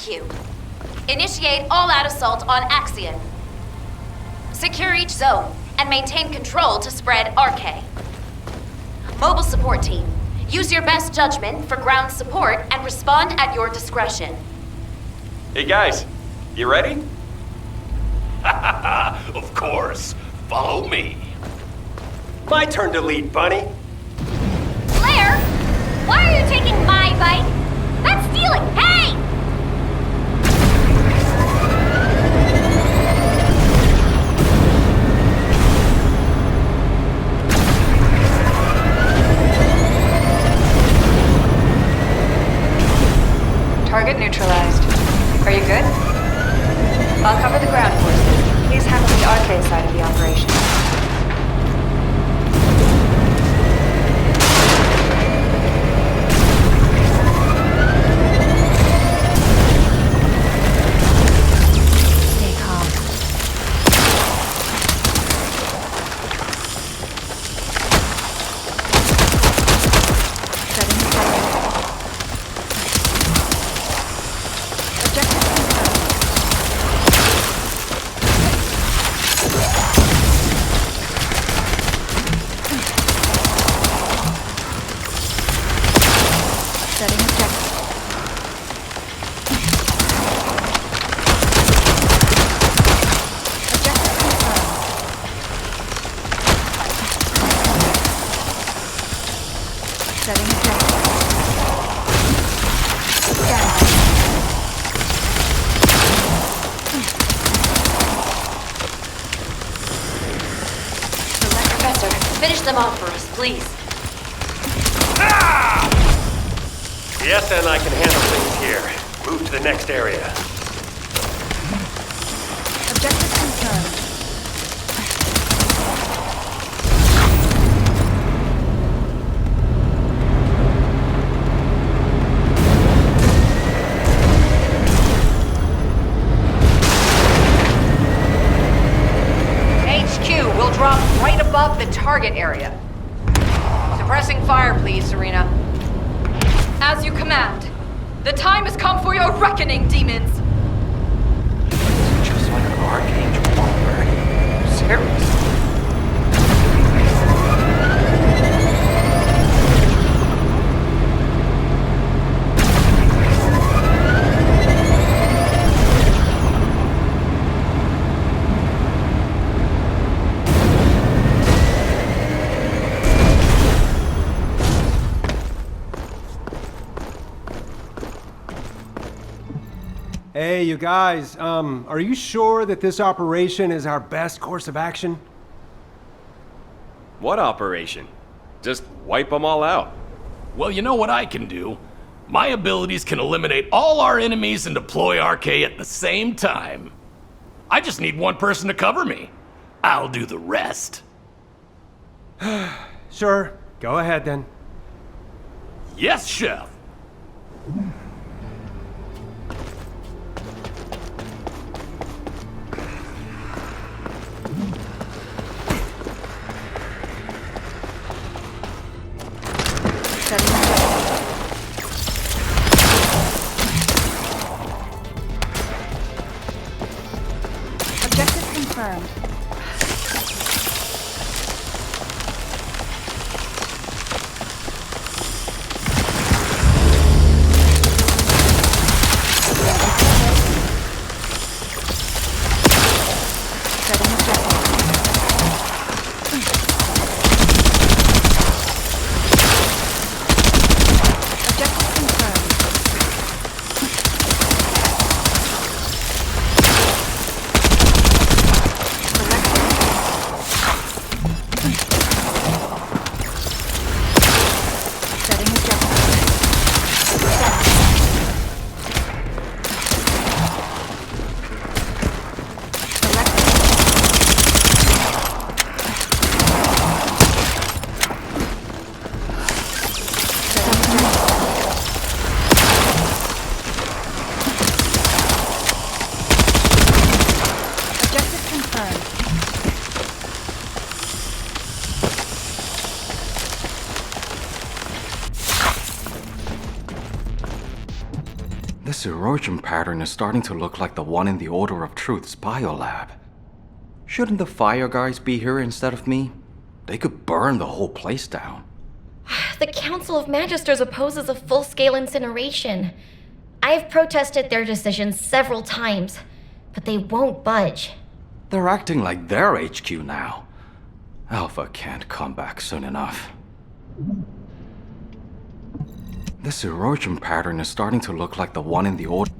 HQ. Initiate all-out assault on Axion. Secure each zone and maintain control to spread RK. Mobile support team, use your best judgment for ground support and respond at your discretion. Hey guys, you ready? Of course. Follow me. My turn to lead, Bunny. Blair, why are you taking my bike? That's stealing! Hey! Target neutralized. Are you good? I'll cover the ground forces. Please handle the arcade side of the operation. Stay calm. Setting the timer. Objective confirmed. Setting objective. Objective confirmed. Setting objective. Standby. Professor, finish them off for us, please. The SNI can handle things here. Move to the next area. Objective confirmed. HQ will drop right above the target area. Suppressing fire, please, Serena. As you command. The time has come for your reckoning, demons! Just like an Archangel already. Seriously. Hey, you guys, are you sure that this operation is our best course of action? What operation? Just wipe them all out. Well, you know what I can do? My abilities can eliminate all our enemies and deploy RK at the same time. I just need one person to cover me. I'll do the rest. Sure, go ahead then. Yes, Chef. Setting objective. Objective confirmed. Setting objective. Objective confirmed. This erosion pattern is starting to look like the one in the Order of Truth's biolab. Shouldn't the fire guys be here instead of me? They could burn the whole place down. The Council of Magisters opposes a full-scale incineration. I've protested their decision several times, but they won't budge. They're acting like they're HQ now. Alpha can't come back soon enough. This erosion pattern is starting to look like the one in the Order.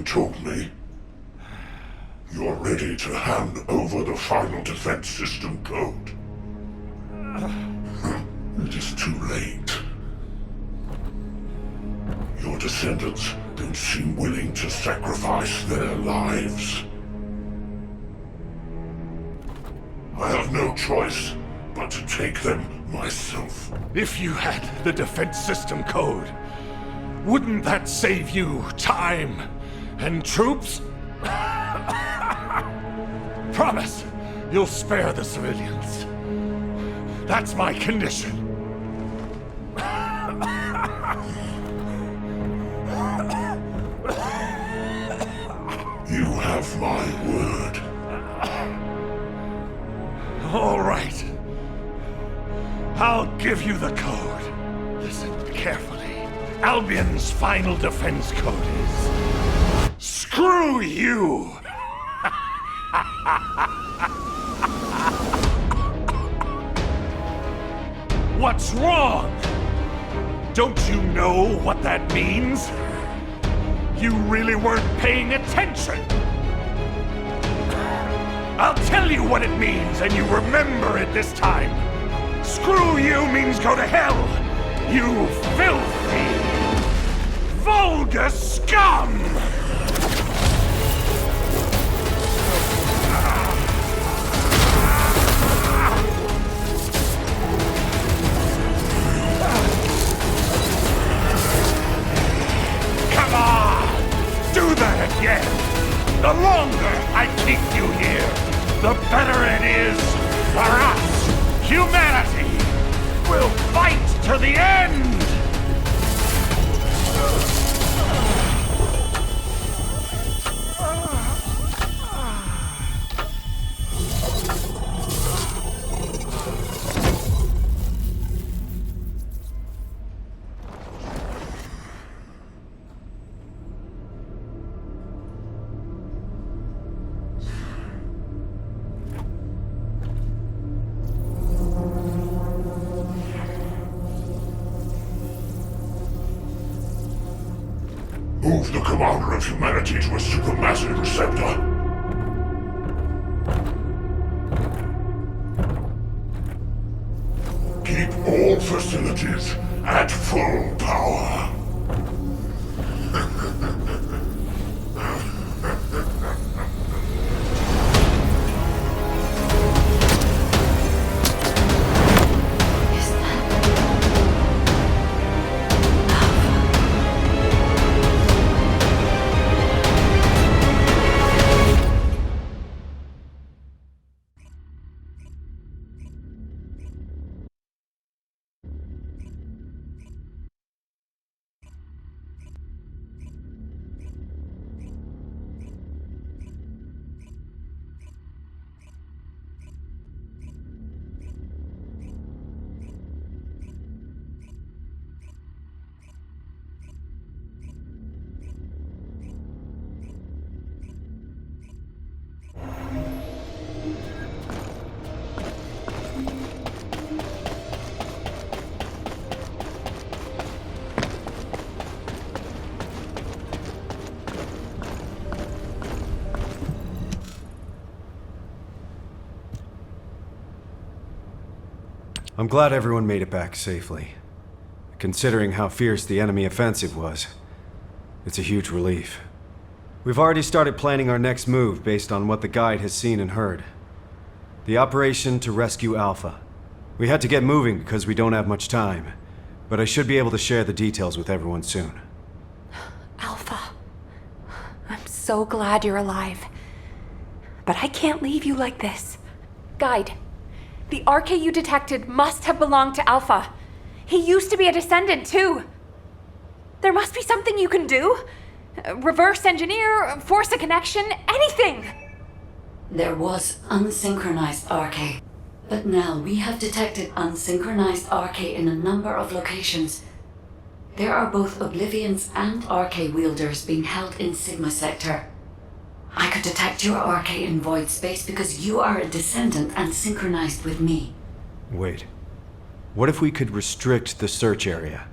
told me you're ready to hand over the final defense system code. It is too late. Your descendants don't seem willing to sacrifice their lives. I have no choice but to take them myself. If you had the defense system code, wouldn't that save you time and troops? Promise you'll spare the civilians. That's my condition. You have my word. All right. I'll give you the code. Listen carefully. Albion's final defense code is... Screw you! What's wrong? Don't you know what that means? You really weren't paying attention. I'll tell you what it means, and you remember it this time. Screw you means go to hell, you filthy, vulgar scum! Come on! Do that again! The longer I keep you here, the better it is for us! Humanity will fight to the end! Move the commander of humanity to a supermassive receptor. Keep all facilities at full power. I'm glad everyone made it back safely. Considering how fierce the enemy offensive was, it's a huge relief. We've already started planning our next move based on what the guide has seen and heard. The operation to rescue Alpha. We had to get moving because we don't have much time, but I should be able to share the details with everyone soon. Alpha, I'm so glad you're alive. But I can't leave you like this. Guide, the RK you detected must have belonged to Alpha. He used to be a Descendant, too. There must be something you can do. Reverse engineer, force a connection, anything! There was unsynchronized RK, but now we have detected unsynchronized RK in a number of locations. There are both Oblivions and RK wielders being held in Sigma Sector. I could detect your RK in void space because you are a Descendant and synchronized with me. Wait. What if we could restrict the search area?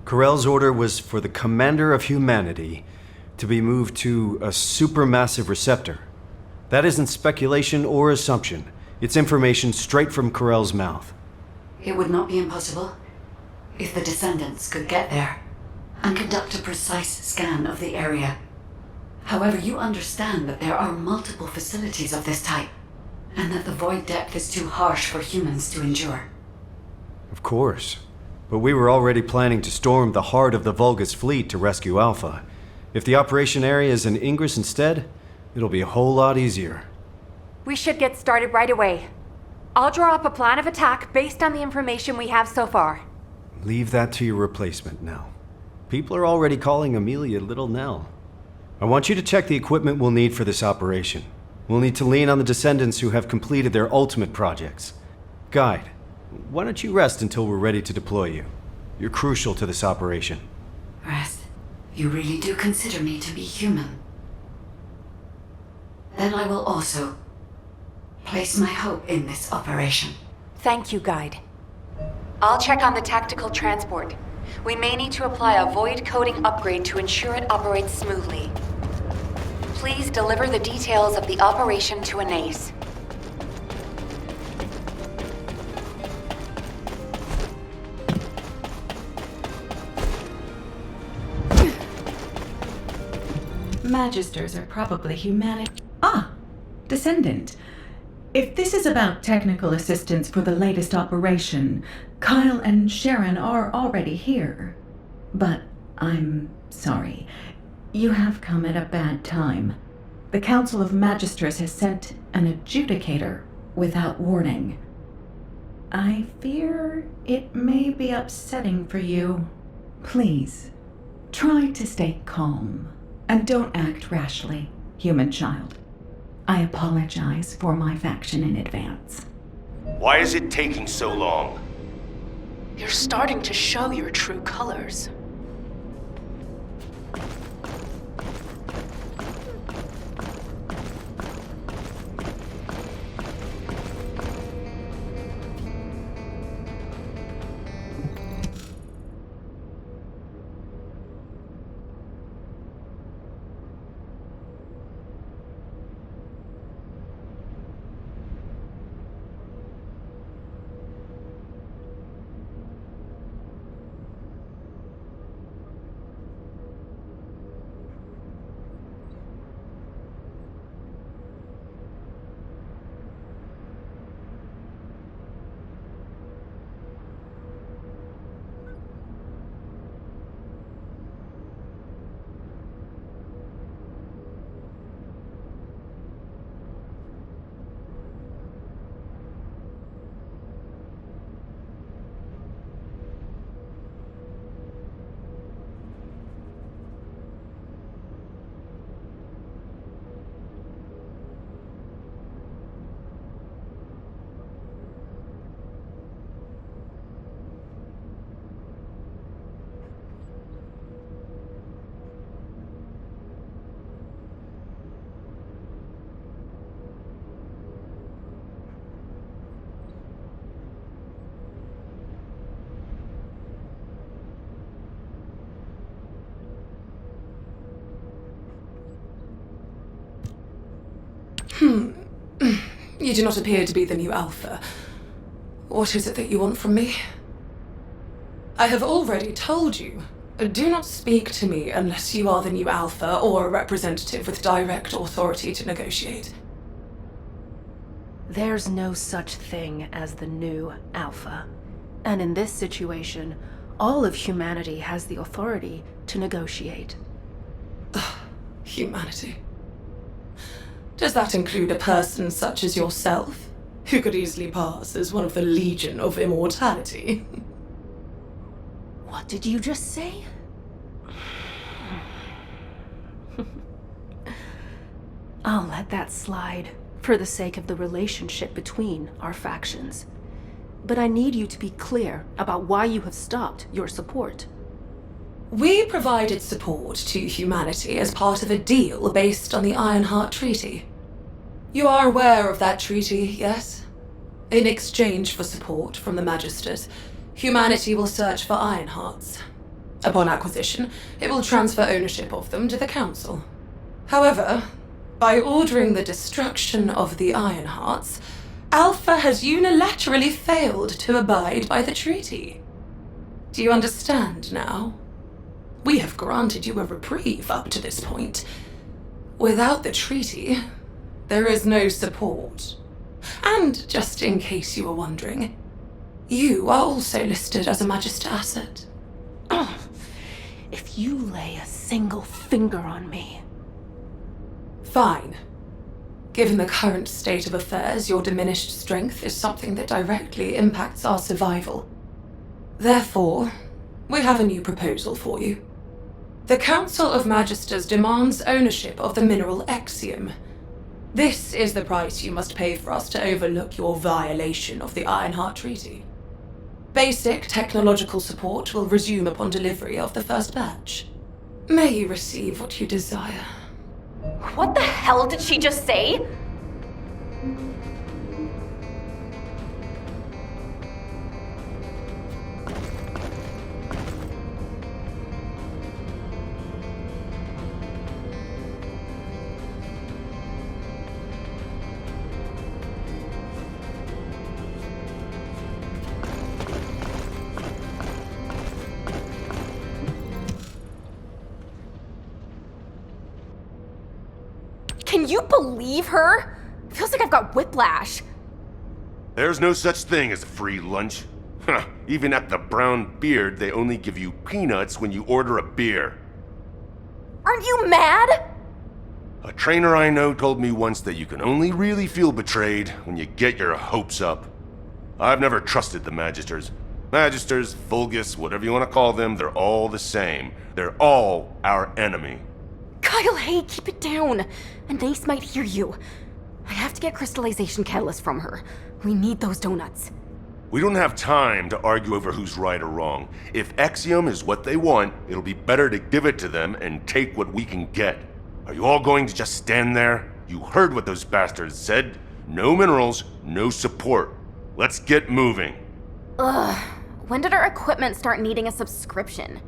Corell's order was for the Commander of Humanity to be moved to a supermassive receptor. That isn't speculation or assumption. It's information straight from Corell's mouth. It would not be impossible if the Descendants could get there and conduct a precise scan of the area. However, you understand that there are multiple facilities of this type, and that the void depth is too harsh for humans to endure. Of course. But we were already planning to storm the heart of the Vulgus fleet to rescue Alpha. If the operation area is in Ingress instead, it'll be a whole lot easier. We should get started right away. I'll draw up a plan of attack based on the information we have so far. Leave that to your replacement now. People are already calling Amelia Little Nell. I want you to check the equipment we'll need for this operation. We'll need to lean on the Descendants who have completed their ultimate projects. Guide, why don't you rest until we're ready to deploy you? You're crucial to this operation. Rest. You really do consider me to be human. Then I will also place my hope in this operation. Thank you, Guide. I'll check on the tactical transport. We may need to apply a void coding upgrade to ensure it operates smoothly. Please deliver the details of the operation to Anais. Magisters are probably humanity. Descendant. If this is about technical assistance for the latest operation, Kyle and Sharon are already here. But I'm sorry. You have come at a bad time. The Council of Magisters has sent an adjudicator without warning. I fear it may be upsetting for you. Please, try to stay calm. And don't act rashly, human child. I apologize for my faction in advance. Why is it taking so long? You're starting to show your true colors. You do not appear to be the new Alpha. What is it that you want from me? I have already told you. Do not speak to me unless you are the new Alpha or a representative with direct authority to negotiate. There's no such thing as the new Alpha. And in this situation, all of humanity has the authority to negotiate. Humanity. Does that include a person such as yourself, who could easily pass as one of the Legion of Immortality? What did you just say? I'll let that slide, for the sake of the relationship between our factions. But I need you to be clear about why you have stopped your support. We provided support to humanity as part of a deal based on the Ironheart Treaty. You are aware of that treaty, yes? In exchange for support from the Magisters, humanity will search for Ironhearts. Upon acquisition, it will transfer ownership of them to the Council. However, by ordering the destruction of the Ironhearts, Alpha has unilaterally failed to abide by the treaty. Do you understand now? We have granted you a reprieve up to this point. Without the treaty, there is no support. And just in case you were wondering, you are also listed as a Magister asset. If you lay a single finger on me... Fine. Given the current state of affairs, your diminished strength is something that directly impacts our survival. Therefore, we have a new proposal for you. The Council of Magisters demands ownership of the mineral Axiom. This is the price you must pay for us to overlook your violation of the Ironheart Treaty. Basic technological support will resume upon delivery of the first batch. May you receive what you desire. What the hell did she just say? Can you believe her? Feels like I've got whiplash. There's no such thing as a free lunch. Huh, even at the Brown Beard, they only give you peanuts when you order a beer. Aren't you mad? A trainer I know told me once that you can only really feel betrayed when you get your hopes up. I've never trusted the Magisters. Magisters, Fulgus, whatever you want to call them, they're all the same. They're all our enemy. Kyle, hey, keep it down. Anais might hear you. I have to get crystallization catalyst from her. We need those donuts. We don't have time to argue over who's right or wrong. If Axiom is what they want, it'll be better to give it to them and take what we can get. Are you all going to just stand there? You heard what those bastards said. No minerals, no support. Let's get moving. Ugh. When did our equipment start needing a subscription?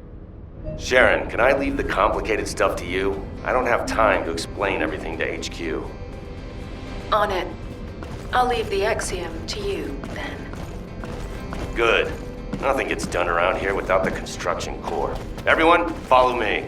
Sharon, can I leave the complicated stuff to you? I don't have time to explain everything to HQ. On it. I'll leave the Axiom to you, then. Good. Nothing gets done around here without the construction corps. Everyone, follow me.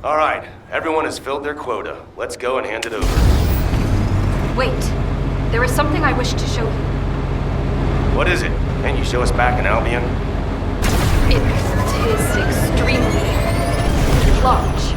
All right, everyone has filled their quota. Let's go and hand it over. Wait. There is something I wish to show you. What is it? Can you show us back in Albion? It is extremely large.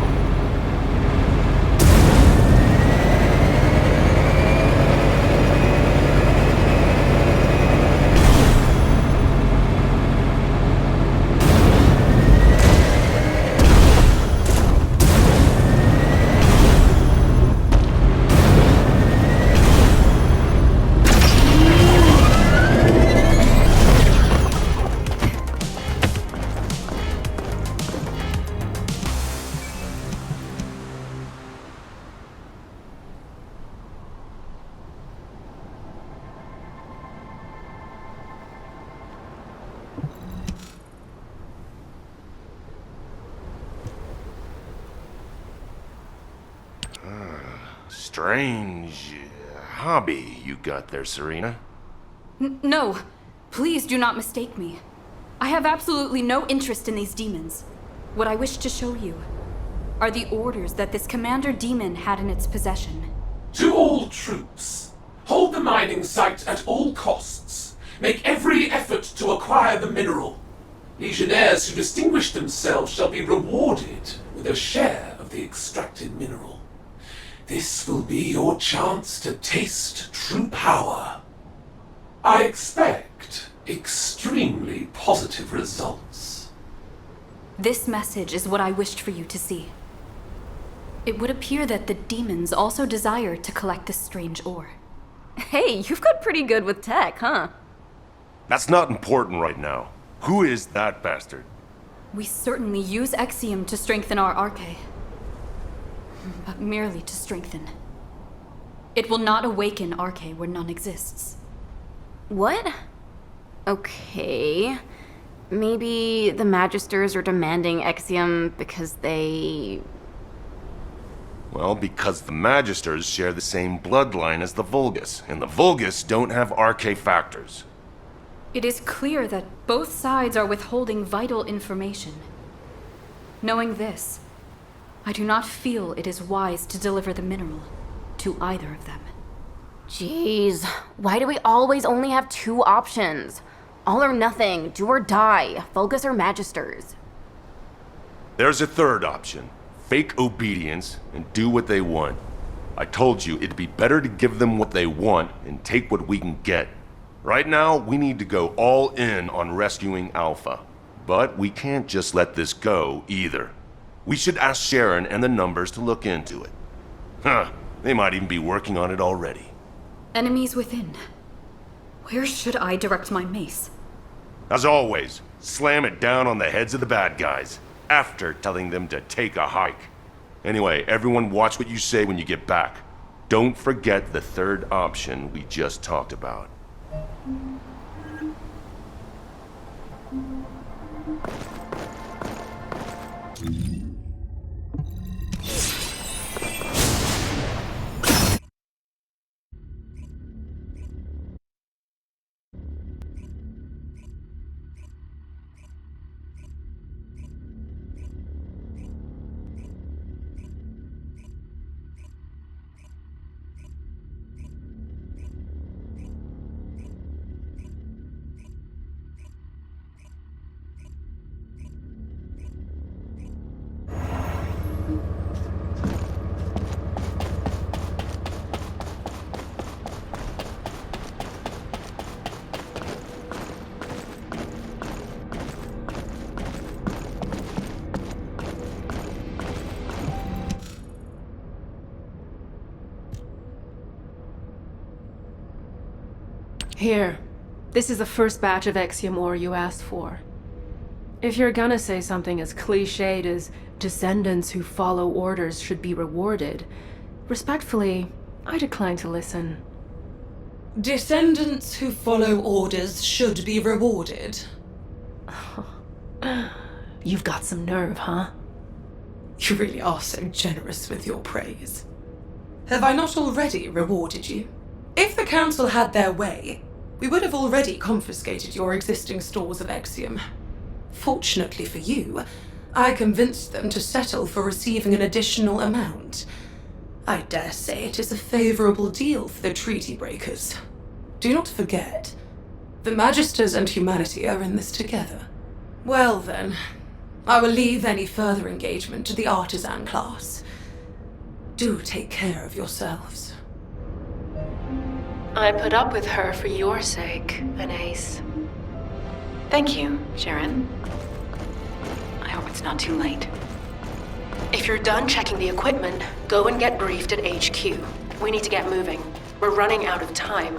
Strange hobby you got there, Serena. No, please do not mistake me. I have absolutely no interest in these demons. What I wish to show you are the orders that this Commander Demon had in its possession. To all troops, hold the mining site at all costs. Make every effort to acquire the mineral. Legionnaires who distinguish themselves shall be rewarded with a share of the extracted mineral. This will be your chance to taste true power. I expect extremely positive results. This message is what I wished for you to see. It would appear that the demons also desire to collect this strange ore. Hey, you've got pretty good with tech, huh? That's not important right now. Who is that bastard? We certainly use Exium to strengthen our Arche. But merely to strengthen. It will not awaken Arche where none exists. What? Okay. Maybe the Magisters are demanding Exium because they... Well, because the Magisters share the same bloodline as the Vulgus, and the Vulgus don't have Arche factors. It is clear that both sides are withholding vital information. Knowing this, I do not feel it is wise to deliver the mineral to either of them. Jeez, why do we always only have two options? All or nothing, do or die, Vulgus or Magisters. There's a third option. Fake obedience and do what they want. I told you it'd be better to give them what they want and take what we can get. Right now, we need to go all in on rescuing Alpha. But we can't just let this go, either. We should ask Sharon and the Numbers to look into it. Huh, they might even be working on it already. Enemies within. Where should I direct my mace? As always, slam it down on the heads of the bad guys, after telling them to take a hike. Anyway, everyone watch what you say when you get back. Don't forget the third option we just talked about. Here. This is the first batch of Exium ore you asked for. If you're gonna say something as cliched as descendants who follow orders should be rewarded, respectfully, I decline to listen. Descendants who follow orders should be rewarded. You've got some nerve, huh? You really are so generous with your praise. Have I not already rewarded you? If the Council had their way, we would have already confiscated your existing stores of Exium. Fortunately for you, I convinced them to settle for receiving an additional amount. I dare say it is a favorable deal for the treaty breakers. Do not forget, the Magisters and humanity are in this together. Well then, I will leave any further engagement to the artisan class. Do take care of yourselves. I put up with her for your sake, Anais. Thank you, Sharon. I hope it's not too late. If you're done checking the equipment, go and get briefed at HQ. We need to get moving. We're running out of time.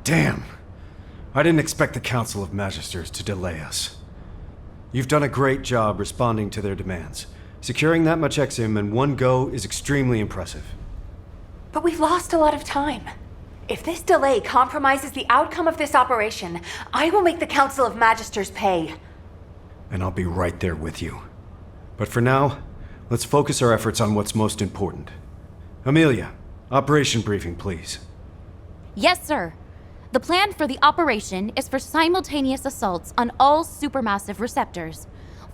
Damn. I didn't expect the Council of Magisters to delay us. You've done a great job responding to their demands. Securing that much Exium in one go is extremely impressive. But we've lost a lot of time. If this delay compromises the outcome of this operation, I will make the Council of Magisters pay. And I'll be right there with you. But for now, let's focus our efforts on what's most important. Amelia, operation briefing, please. Yes, sir. The plan for the operation is for simultaneous assaults on all supermassive receptors,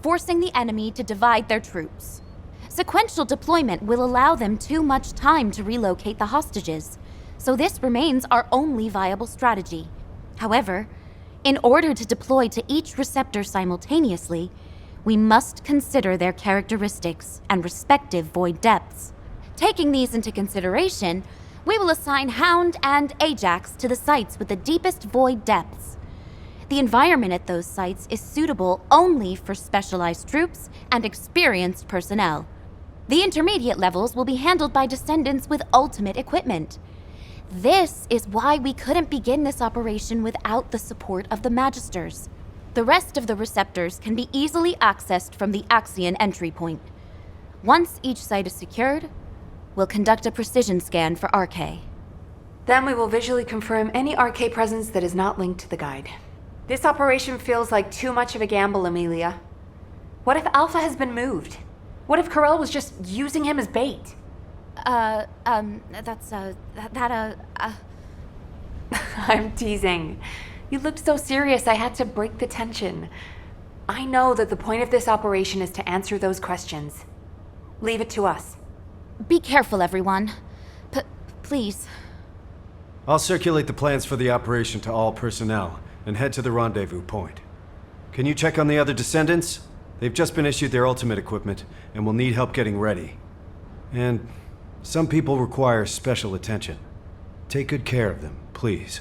forcing the enemy to divide their troops. Sequential deployment will allow them too much time to relocate the hostages, so this remains our only viable strategy. However, in order to deploy to each receptor simultaneously, we must consider their characteristics and respective void depths. Taking these into consideration, we will assign Hound and Ajax to the sites with the deepest void depths. The environment at those sites is suitable only for specialized troops and experienced personnel. The intermediate levels will be handled by Descendants with ultimate equipment. This is why we couldn't begin this operation without the support of the Magisters. The rest of the receptors can be easily accessed from the Axion entry point. Once each site is secured, we'll conduct a precision scan for RK. Then we will visually confirm any RK presence that is not linked to the guide. This operation feels like too much of a gamble, Amelia. What if Alpha has been moved? What if Corell was just using him as bait? I'm teasing. You looked so serious I had to break the tension. I know that the point of this operation is to answer those questions. Leave it to us. Be careful, everyone. Please. I'll circulate the plans for the operation to all personnel and head to the rendezvous point. Can you check on the other Descendants? They've just been issued their ultimate equipment and will need help getting ready. And some people require special attention. Take good care of them, please.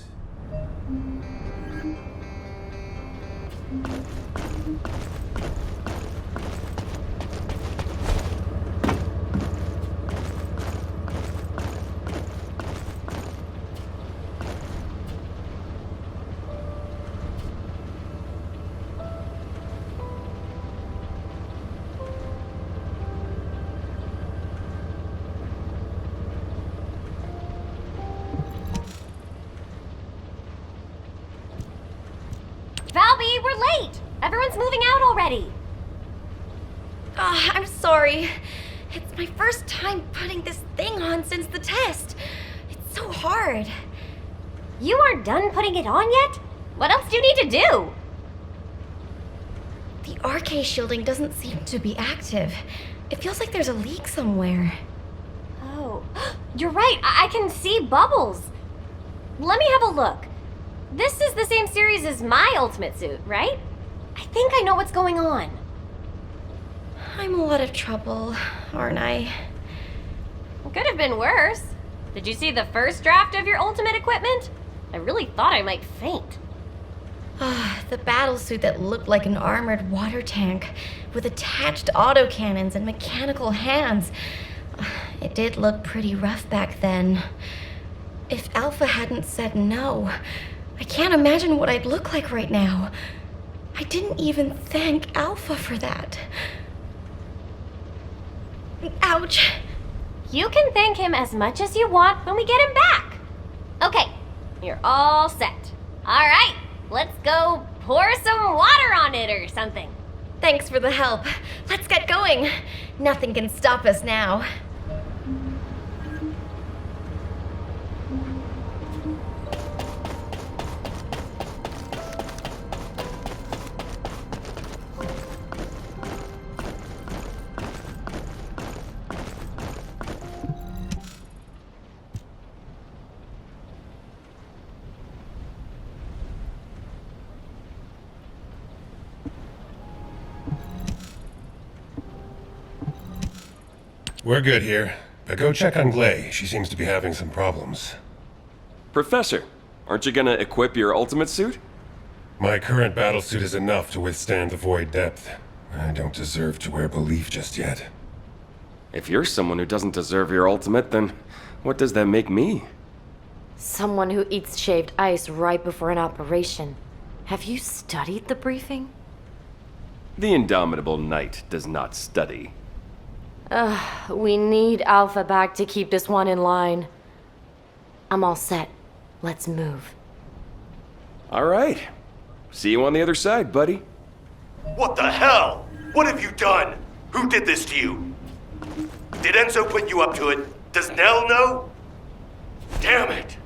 Valby, we're late! Everyone's moving out already! I'm sorry. It's my first time putting this thing on since the test. It's so hard. You aren't done putting it on yet? What else do you need to do? The RK shielding doesn't seem to be active. It feels like there's a leak somewhere. Oh, you're right. I can see bubbles. Let me have a look. This is the same series as my ultimate suit, right? I think I know what's going on. I'm in a lot of trouble, aren't I? Could have been worse. Did you see the first draft of your ultimate equipment? I really thought I might faint. The battlesuit that looked like an armored water tank with attached autocannons and mechanical hands. It did look pretty rough back then. If Alpha hadn't said no, I can't imagine what I'd look like right now. I didn't even thank Alpha for that. Ouch. You can thank him as much as you want when we get him back. Okay, you're all set. All right, let's go pour some water on it or something. Thanks for the help. Let's get going. Nothing can stop us now. We're good here, but go check on Glay. She seems to be having some problems. Professor, aren't you gonna equip your ultimate suit? My current battlesuit is enough to withstand the void depth. I don't deserve to wear belief just yet. If you're someone who doesn't deserve your ultimate, then what does that make me? Someone who eats shaved ice right before an operation. Have you studied the briefing? The indomitable knight does not study. We need Alpha back to keep this one in line. I'm all set. Let's move. All right. See you on the other side, buddy. What the hell? What have you done? Who did this to you? Did Enzo put you up to it? Does Nell know? Damn it!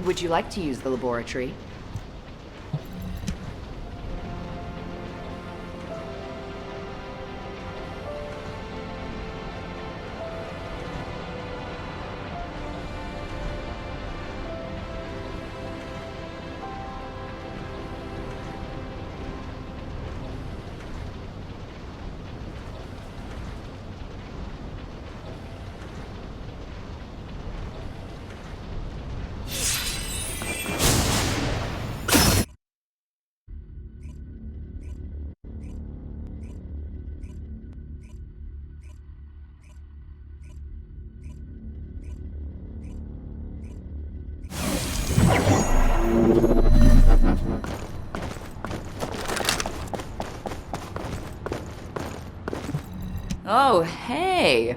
Would you like to use the laboratory? Oh, hey.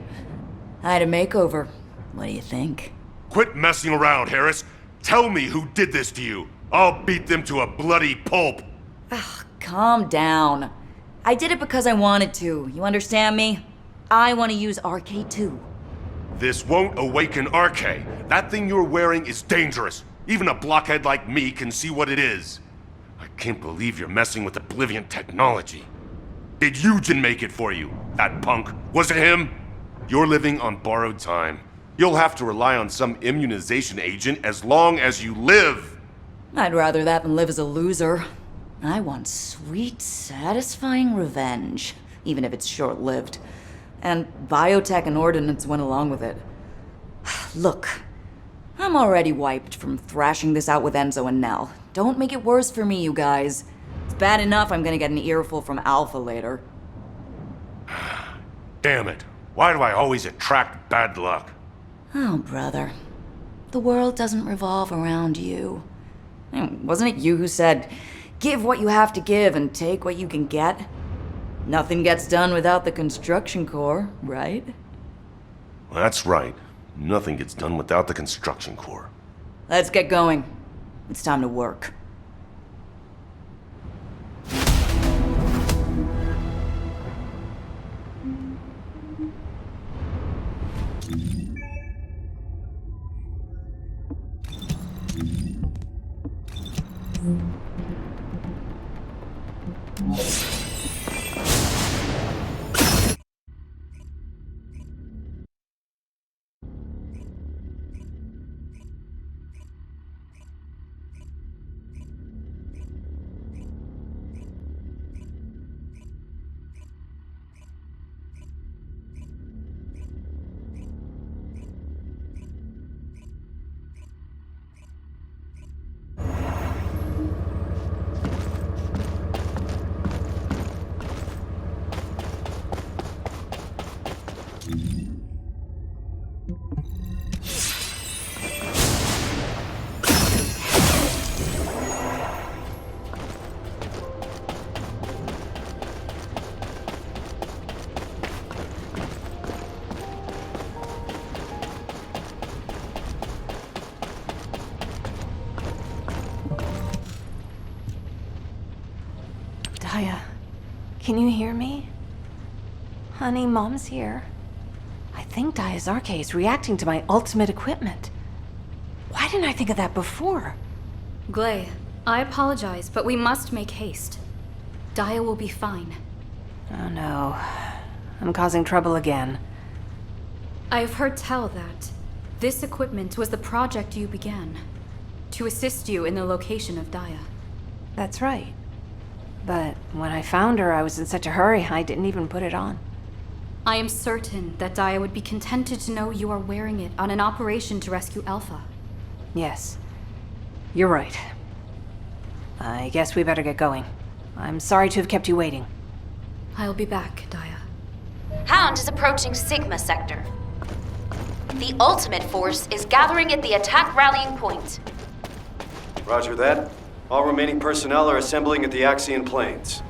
I had a makeover. What do you think? Quit messing around, Harris. Tell me who did this to you. I'll beat them to a bloody pulp. Calm down. I did it because I wanted to. You understand me? I want to use RK too. This won't awaken RK. That thing you're wearing is dangerous. Even a blockhead like me can see what it is. I can't believe you're messing with Oblivion technology. Did Eugen make it for you? That punk? Was it him? You're living on borrowed time. You'll have to rely on some immunization agent as long as you live. I'd rather that than live as a loser. I want sweet, satisfying revenge, even if it's short-lived. And biotech and ordnance went along with it. Look, I'm already wiped from thrashing this out with Enzo and Nell. Don't make it worse for me, you guys. It's bad enough I'm gonna get an earful from Alpha later. Damn it. Why do I always attract bad luck? Oh, brother. The world doesn't revolve around you. Wasn't it you who said, give what you have to give and take what you can get? Nothing gets done without the construction corps, right? That's right. Nothing gets done without the construction corps. Let's get going. It's time to work. Daya, can you hear me? Honey, Mom's here. I think Daya's RK is reacting to my ultimate equipment. Why didn't I think of that before? Glay, I apologize, but we must make haste. Daya will be fine. Oh no. I'm causing trouble again. I have heard tell that this equipment was the project you began, to assist you in the location of Daya. That's right. But when I found her, I was in such a hurry, I didn't even put it on. I am certain that Dia would be contented to know you are wearing it on an operation to rescue Alpha. Yes. You're right. I guess we better get going. I'm sorry to have kept you waiting. I'll be back, Dia. Hound is approaching Sigma sector. The ultimate force is gathering at the attack rallying point. Roger that. All remaining personnel are assembling at the Axion plains.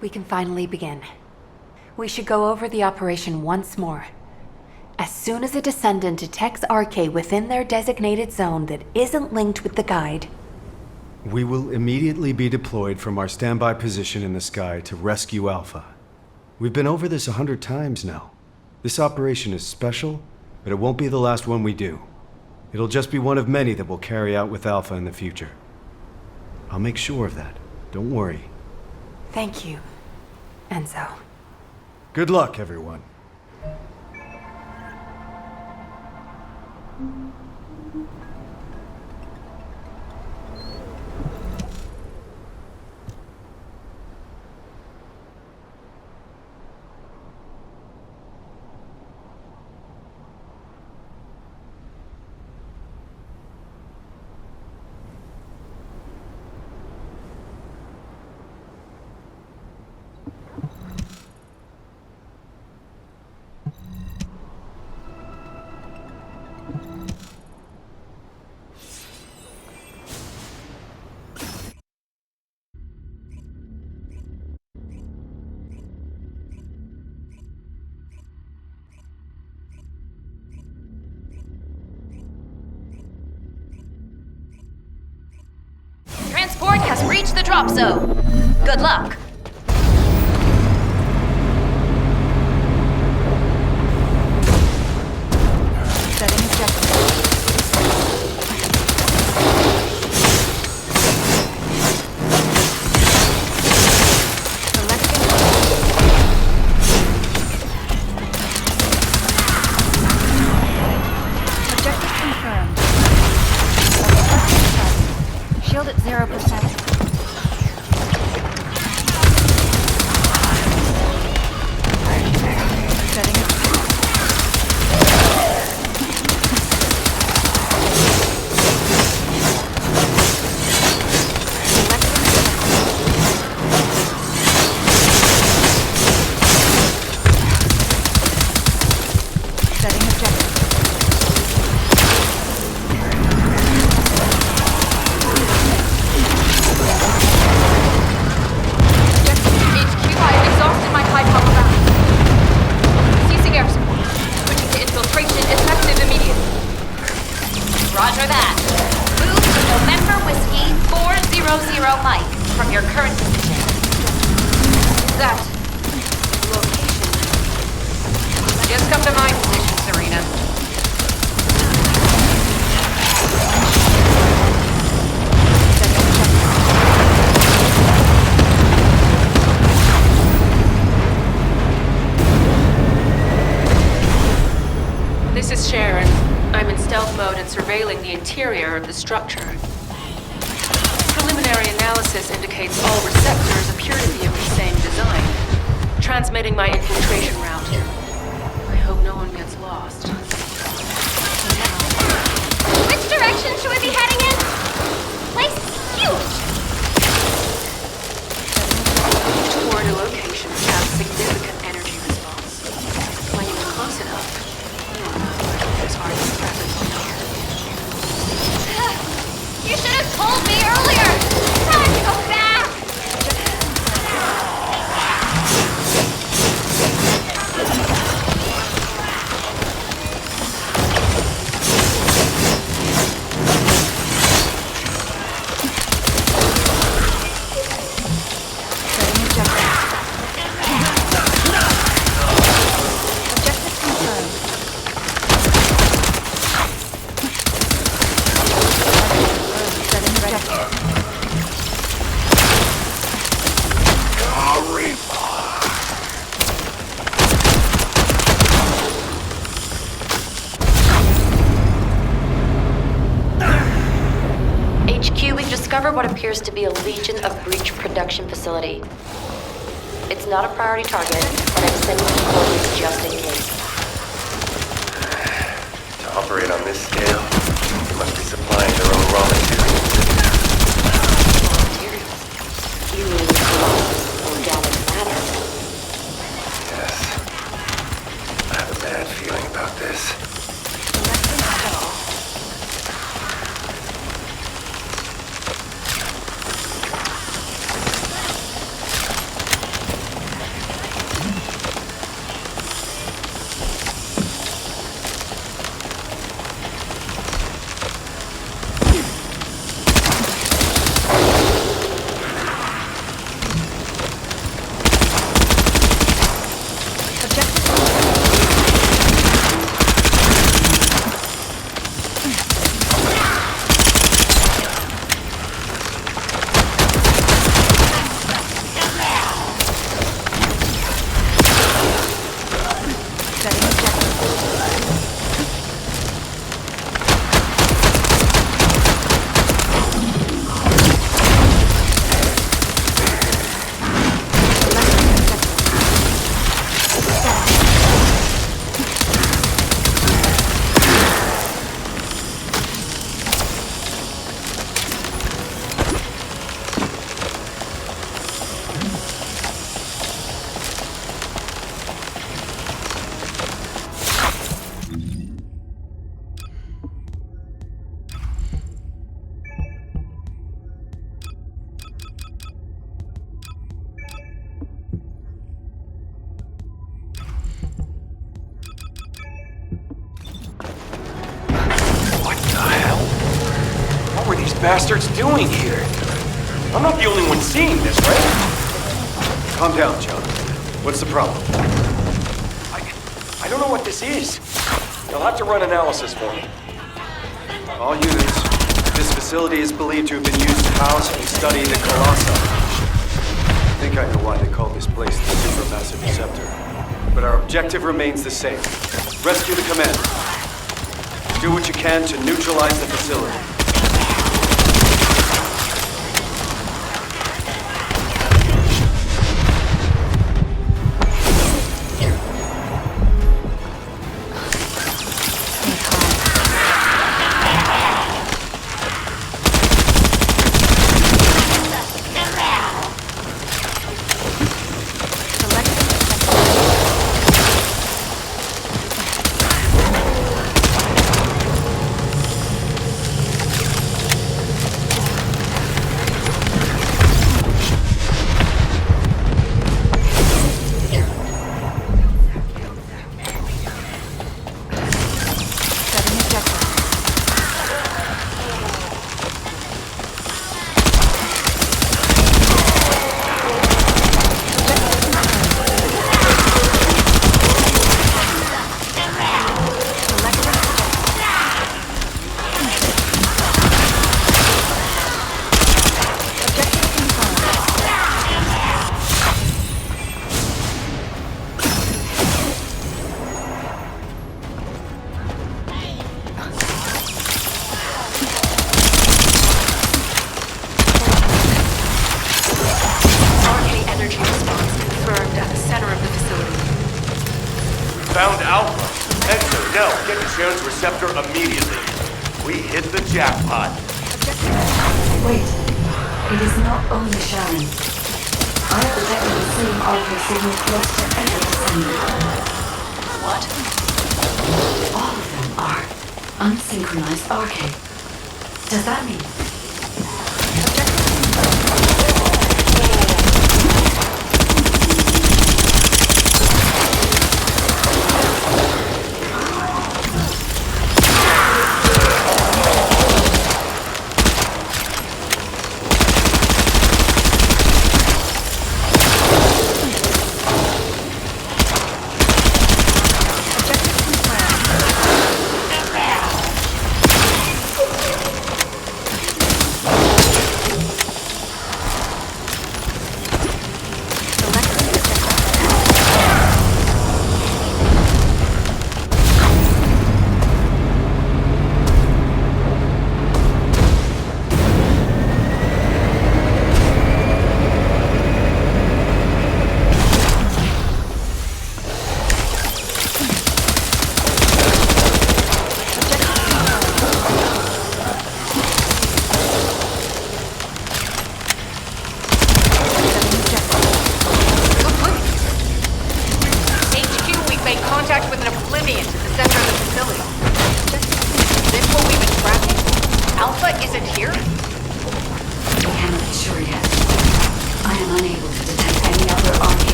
We can finally begin. We should go over the operation once more. As soon as a Descendant detects RK within their designated zone that isn't linked with the guide, we will immediately be deployed from our standby position in the sky to rescue Alpha. We've been over this 100 times now. This operation is special, but it won't be the last one we do. It'll just be one of many that we'll carry out with Alpha in the future. I'll make sure of that. Don't worry. thank you, Enzo. Good luck, everyone. Transport has reached the drop zone. Good luck. Setting objective. Objective confirmed. Shield at 0%. Roger that. Move to November Whiskey 400 Mike from your current position. That location. Just come to my position, Serena. This is Sharon. I'm in stealth mode and surveilling the interior of the structure. Preliminary analysis indicates all receptors appear to be of the same design. Transmitting my infiltration route. I hope no one gets lost. Which direction should we be heading in? Place is huge! Each corridor location has significant energy response. When you're close enough, there's hardly a presence on here. You should have told me earlier! Time to go back! Discover what appears to be a legion of breach production facility. It's not a priority target, but I'm sending you coordinates just in case. To operate on this scale, they must be supplying their own raw materials. You mean Colossus organic matter? Yes. I have a bad feeling about this. Bastards doing here? I'm not the only one seeing this, right? Calm down, John. What's the problem? I don't know what this is. You'll have to run analysis for me. All units, this facility is believed to have been used to house and study the Colossi. I think I know why they call this place the Supermassive Receptor. But our objective remains the same. Rescue the commander. Do what you can to neutralize the facility. Found Alpha. Enter, Nell, get to Sharon's receptor immediately. We hit the jackpot. Wait, it is not only Sharon. I have detected the same RK signal close to every Descendant. What? All of them are unsynchronized RK. Does that mean?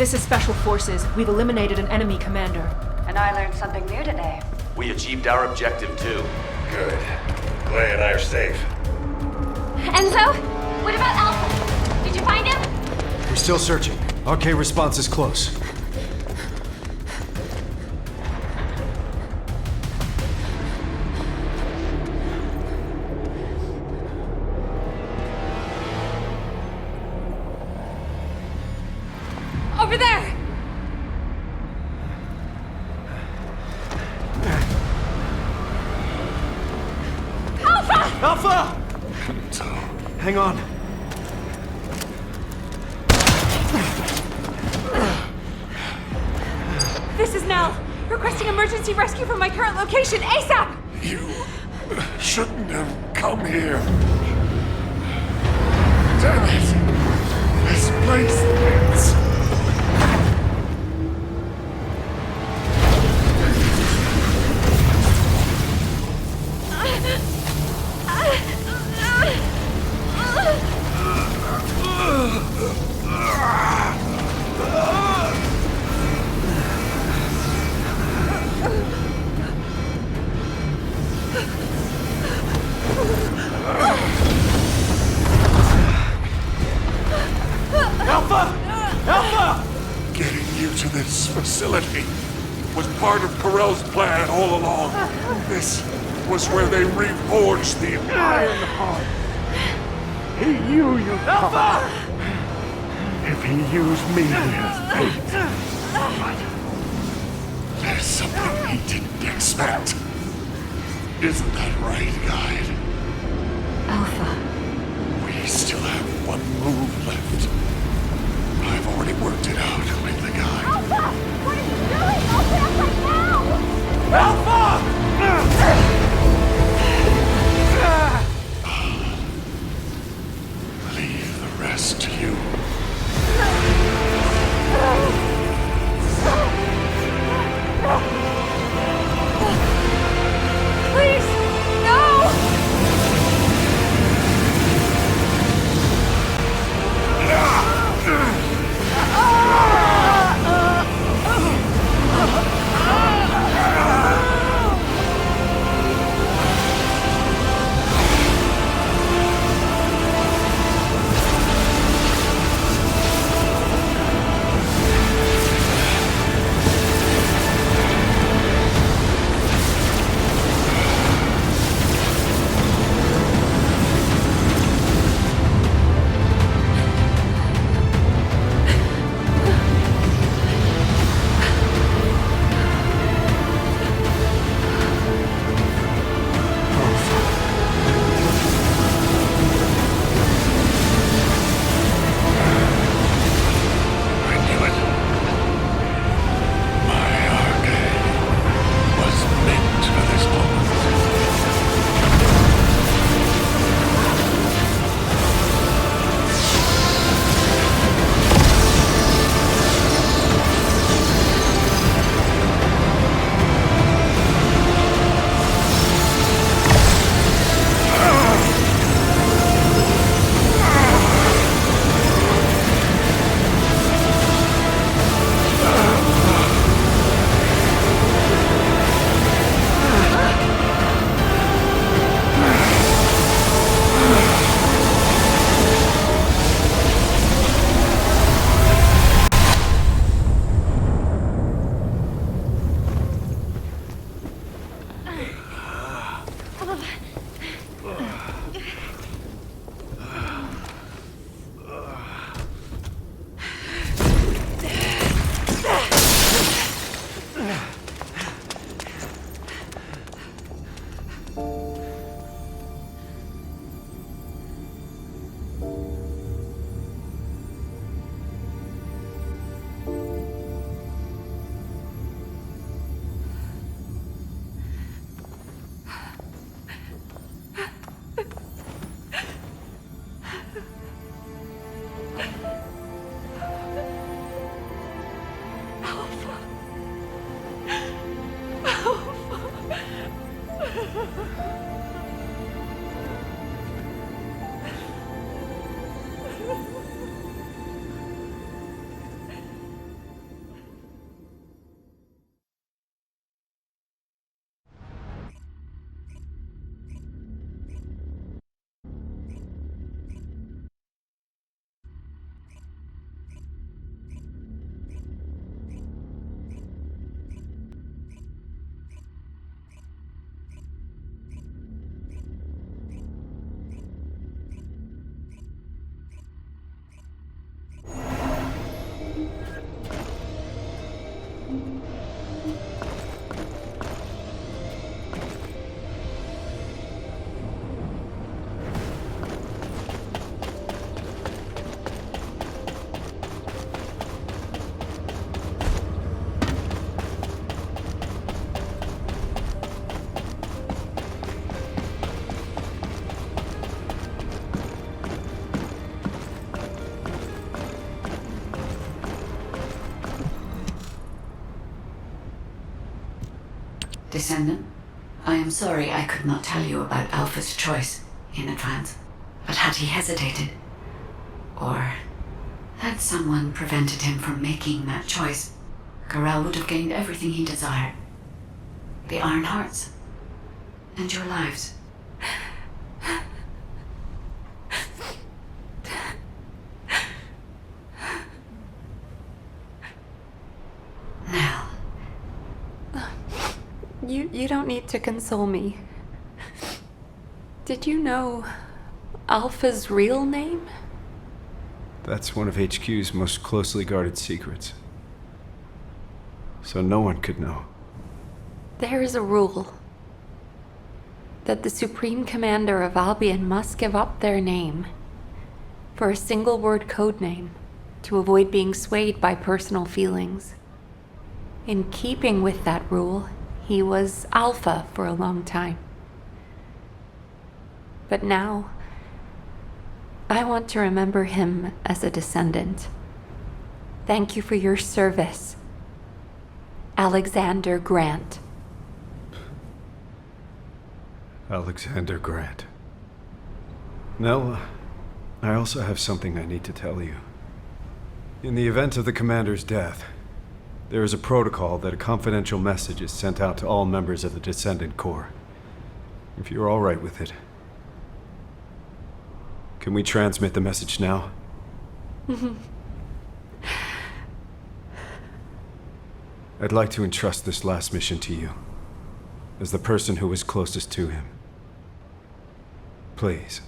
This is Special Forces. We've eliminated an enemy commander. And I learned something new today. We achieved our objective too. Good. Clay and I are safe. Enzo? What about Alpha? Did you find him? We're still searching. RK response is close. Over there! Alpha! Hang on. This is Nell, requesting emergency rescue from my current location, ASAP! You shouldn't have come here. Damn it! This place is... Getting you to this facility was part of Corell's plan all along. This was where they reforged the Iron Heart. He knew you'd come out. If he used me as bait. But there's something he didn't expect. Isn't that right, Guide? Alpha. We still have one move left. I've already worked it out with the guy. Alpha! What are you doing? Open up right now! Leave the rest to you. Please, no! Descendant, I am sorry I could not tell you about Alpha's choice in advance. But had he hesitated, or had someone prevented him from making that choice, Corral would have gained everything he desired. The Iron Hearts, and your lives. Now. You don't need to console me. Did you know Alpha's real name? That's one of HQ's most closely guarded secrets. So no one could know. There is a rule that the Supreme Commander of Albion must give up their name for a single word code name to avoid being swayed by personal feelings. In keeping with that rule, he was Alpha for a long time. But now, I want to remember him as a descendant. Thank you for your service, Alexander Grant. Alexander Grant. Nell, I also have something I need to tell you. In the event of the Commander's death, there is a protocol that a confidential message is sent out to all members of the Descendant Corps. If you're all right with it. Can we transmit the message now? I'd like to entrust this last mission to you, as the person who was closest to him. Please.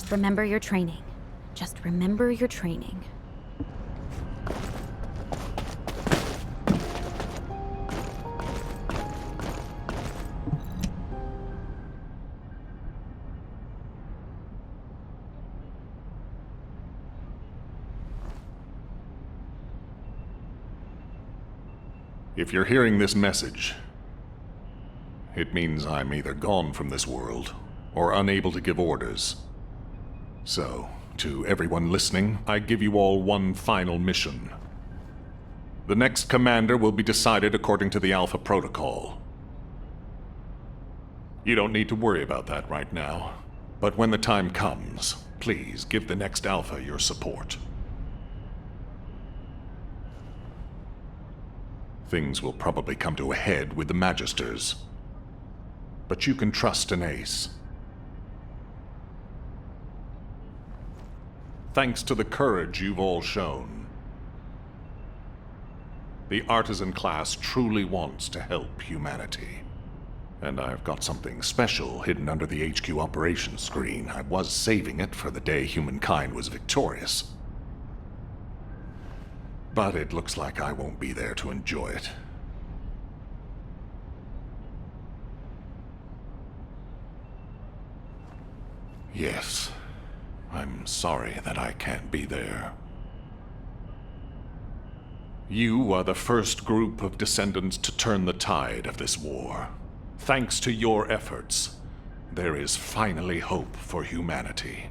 Remember your training. Just remember your training. If you're hearing this message, it means I'm either gone from this world or unable to give orders. So, to everyone listening, I give you all one final mission. The next commander will be decided according to the Alpha Protocol. You don't need to worry about that right now, but when the time comes, please give the next Alpha your support. Things will probably come to a head with the Magisters, but you can trust an ace. Thanks to the courage you've all shown, the artisan class truly wants to help humanity. And I've got something special hidden under the HQ operations screen. I was saving it for the day humankind was victorious. But it looks like I won't be there to enjoy it. Yes. I'm sorry that I can't be there. You are the first group of descendants to turn the tide of this war. Thanks to your efforts, there is finally hope for humanity.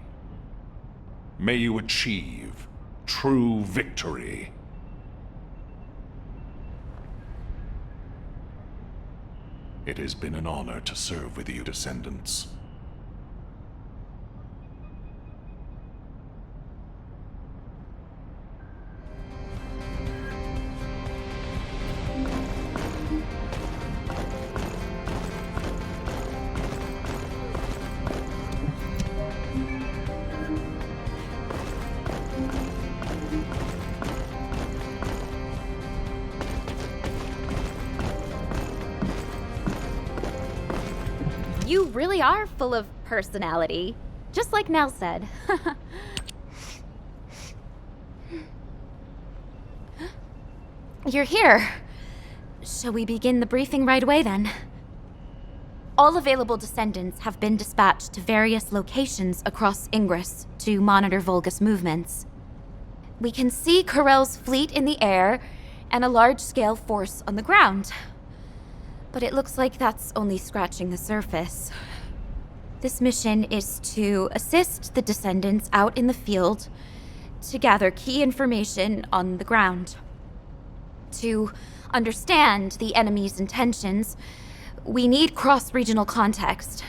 May you achieve true victory. It has been an honor to serve with you, Descendants. really are full of personality. Just like Nell said. You're here. Shall we begin the briefing right away then? All available Descendants have been dispatched to various locations across Ingress to monitor Vulgus movements. We can see Corell's fleet in the air and a large-scale force on the ground. But it looks like that's only scratching the surface. This mission is to assist the Descendants out in the field to gather key information on the ground. To understand the enemy's intentions, we need cross-regional context.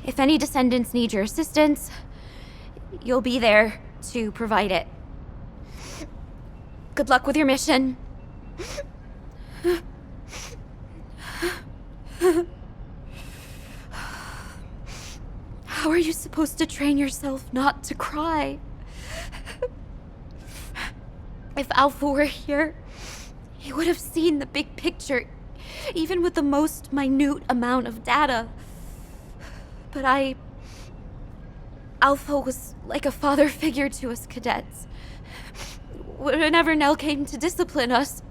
If any Descendants need your assistance, you'll be there to provide it. Good luck with your mission. How are you supposed to train yourself not to cry? If Alpha were here, he would have seen the big picture, even with the most minute amount of data. But Alpha was like a father figure to us cadets. Whenever Nell came to discipline us,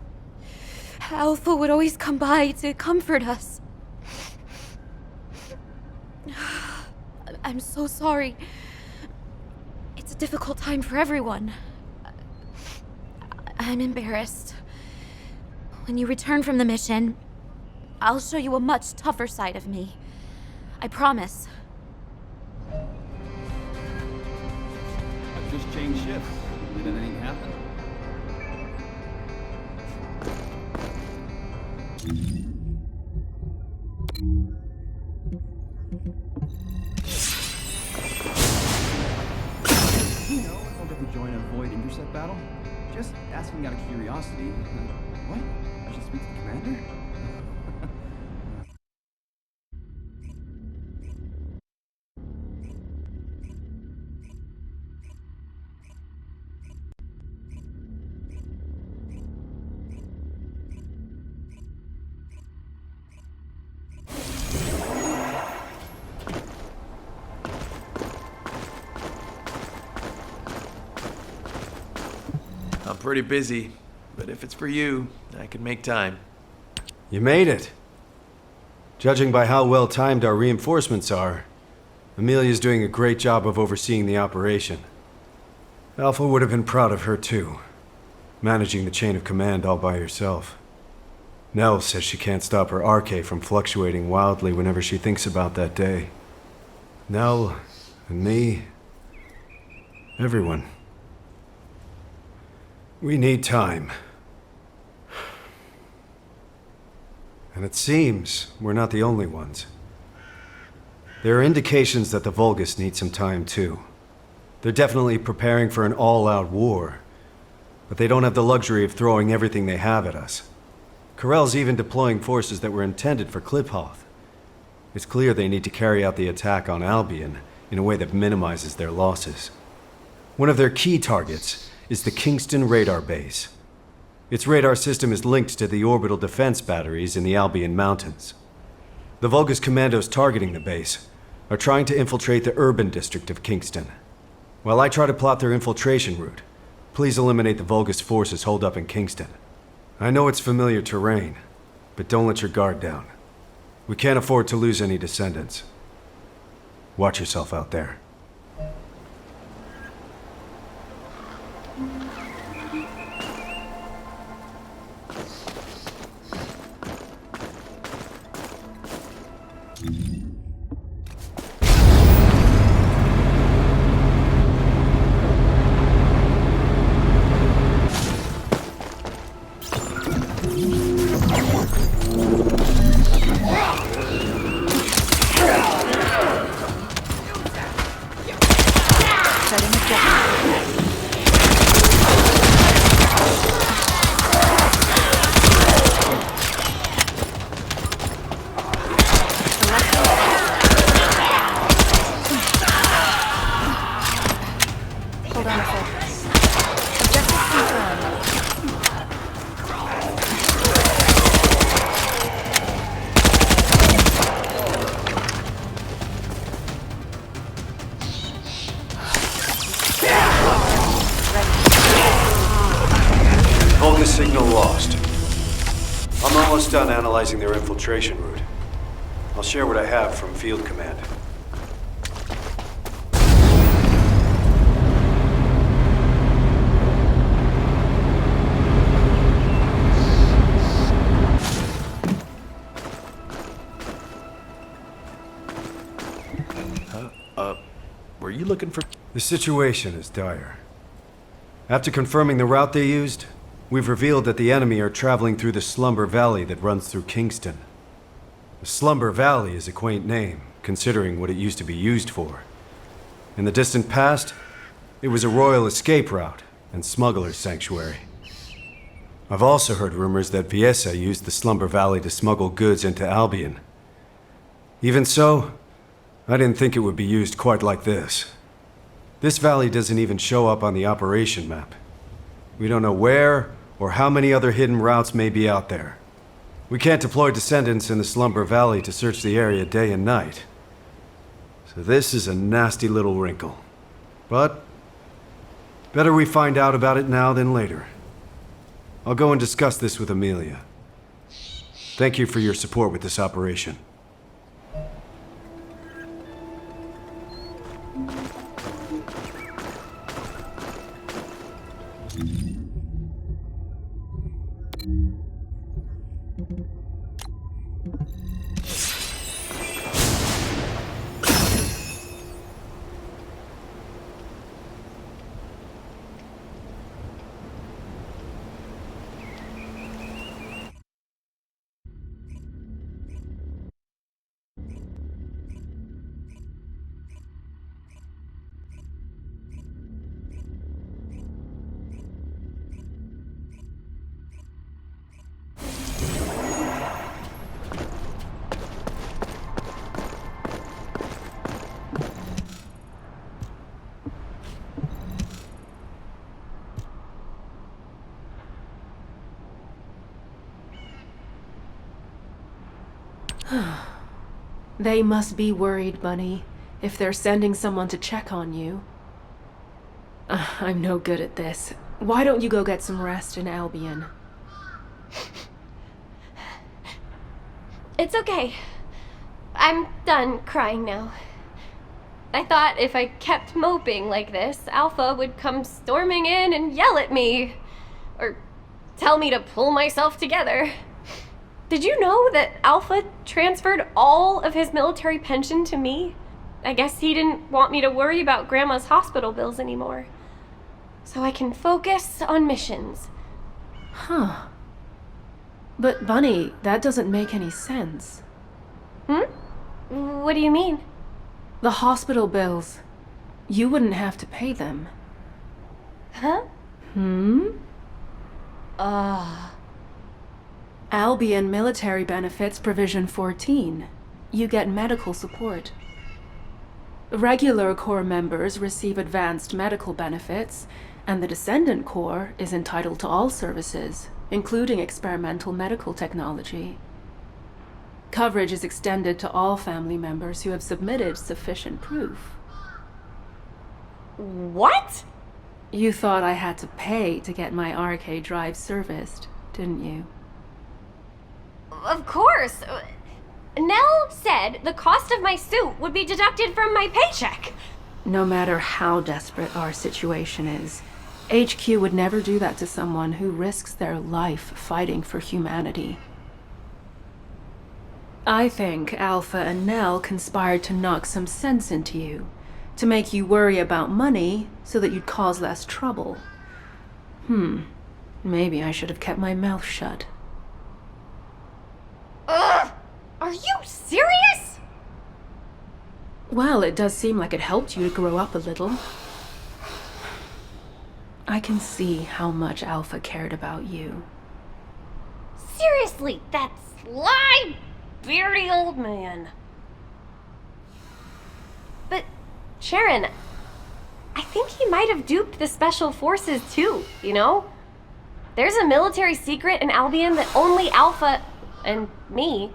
Alpha would always come by to comfort us. I'm so sorry. It's a difficult time for everyone. I'm embarrassed. When you return from the mission, I'll show you a much tougher side of me. I promise. I've just changed shifts. Did anything happen? You know, I don't ever join a Void intercept battle. Just asking out of curiosity. What? I should speak to the commander? I'm pretty busy, but if it's for you, I can make time. You made it. Judging by how well timed our reinforcements are, Amelia's doing a great job of overseeing the operation. Alpha would have been proud of her too, managing the chain of command all by herself. Nell says she can't stop her RK from fluctuating wildly whenever she thinks about that day. Nell, and me, everyone. We need time. And it seems we're not the only ones. There are indications that the Vulgus need some time too. They're definitely preparing for an all-out war, but they don't have the luxury of throwing everything they have at us. Corell's even deploying forces that were intended for Kliphoth. It's clear they need to carry out the attack on Albion in a way that minimizes their losses. One of their key targets is the Kingston radar base. Its radar system is linked to the orbital defense batteries in the Albion Mountains. The Vulgus commandos targeting the base are trying to infiltrate the urban district of Kingston. While I try to plot their infiltration route, please eliminate the Vulgus forces holed up in Kingston. I know it's familiar terrain, but don't let your guard down. We can't afford to lose any Descendants. Watch yourself out there. Signal lost. I'm almost done analyzing their infiltration route. I'll share what I have from Field Command. Were you looking for... The situation is dire. After confirming the route they used, we've revealed that the enemy are traveling through the Slumber Valley that runs through Kingston. The Slumber Valley is a quaint name, considering what it used to be used for. In the distant past, it was a royal escape route and smuggler's sanctuary. I've also heard rumors that Viesa used the Slumber Valley to smuggle goods into Albion. Even so, I didn't think it would be used quite like this. This valley doesn't even show up on the operation map. We don't know where or how many other hidden routes may be out there. We can't deploy Descendants in the Slumber Valley to search the area day and night. So this is a nasty little wrinkle. But better we find out about it now than later. I'll go and discuss this with Amelia. Thank you for your support with this operation. They must be worried, Bunny, if they're sending someone to check on you. I'm no good at this. Why don't you go get some rest in Albion? It's okay. I'm done crying now. I thought if I kept moping like this, Alpha would come storming in and yell at me. Or tell me to pull myself together. Did you know that Alpha transferred all of his military pension to me? I guess he didn't want me to worry about Grandma's hospital bills anymore. So I can focus on missions. Huh. But Bunny, that doesn't make any sense. What do you mean? The hospital bills. You wouldn't have to pay them. Huh? Albion Military Benefits Provision 14. You get medical support. Regular Corps members receive advanced medical benefits, and the Descendant Corps is entitled to all services, including experimental medical technology. Coverage is extended to all family members who have submitted sufficient proof. What? You thought I had to pay to get my RK drive serviced, didn't you? Of course. Nell said the cost of my suit would be deducted from my paycheck. No matter how desperate our situation is, HQ would never do that to someone who risks their life fighting for humanity. I think Alpha and Nell conspired to knock some sense into you, to make you worry about money so that you'd cause less trouble. Maybe I should have kept my mouth shut. Ugh! Are you serious? Well, it does seem like it helped you to grow up a little. I can see how much Alpha cared about you. Seriously, that sly, beardy old man. But, Sharon, I think he might have duped the Special Forces too, you know? There's a military secret in Albion that only Alpha and me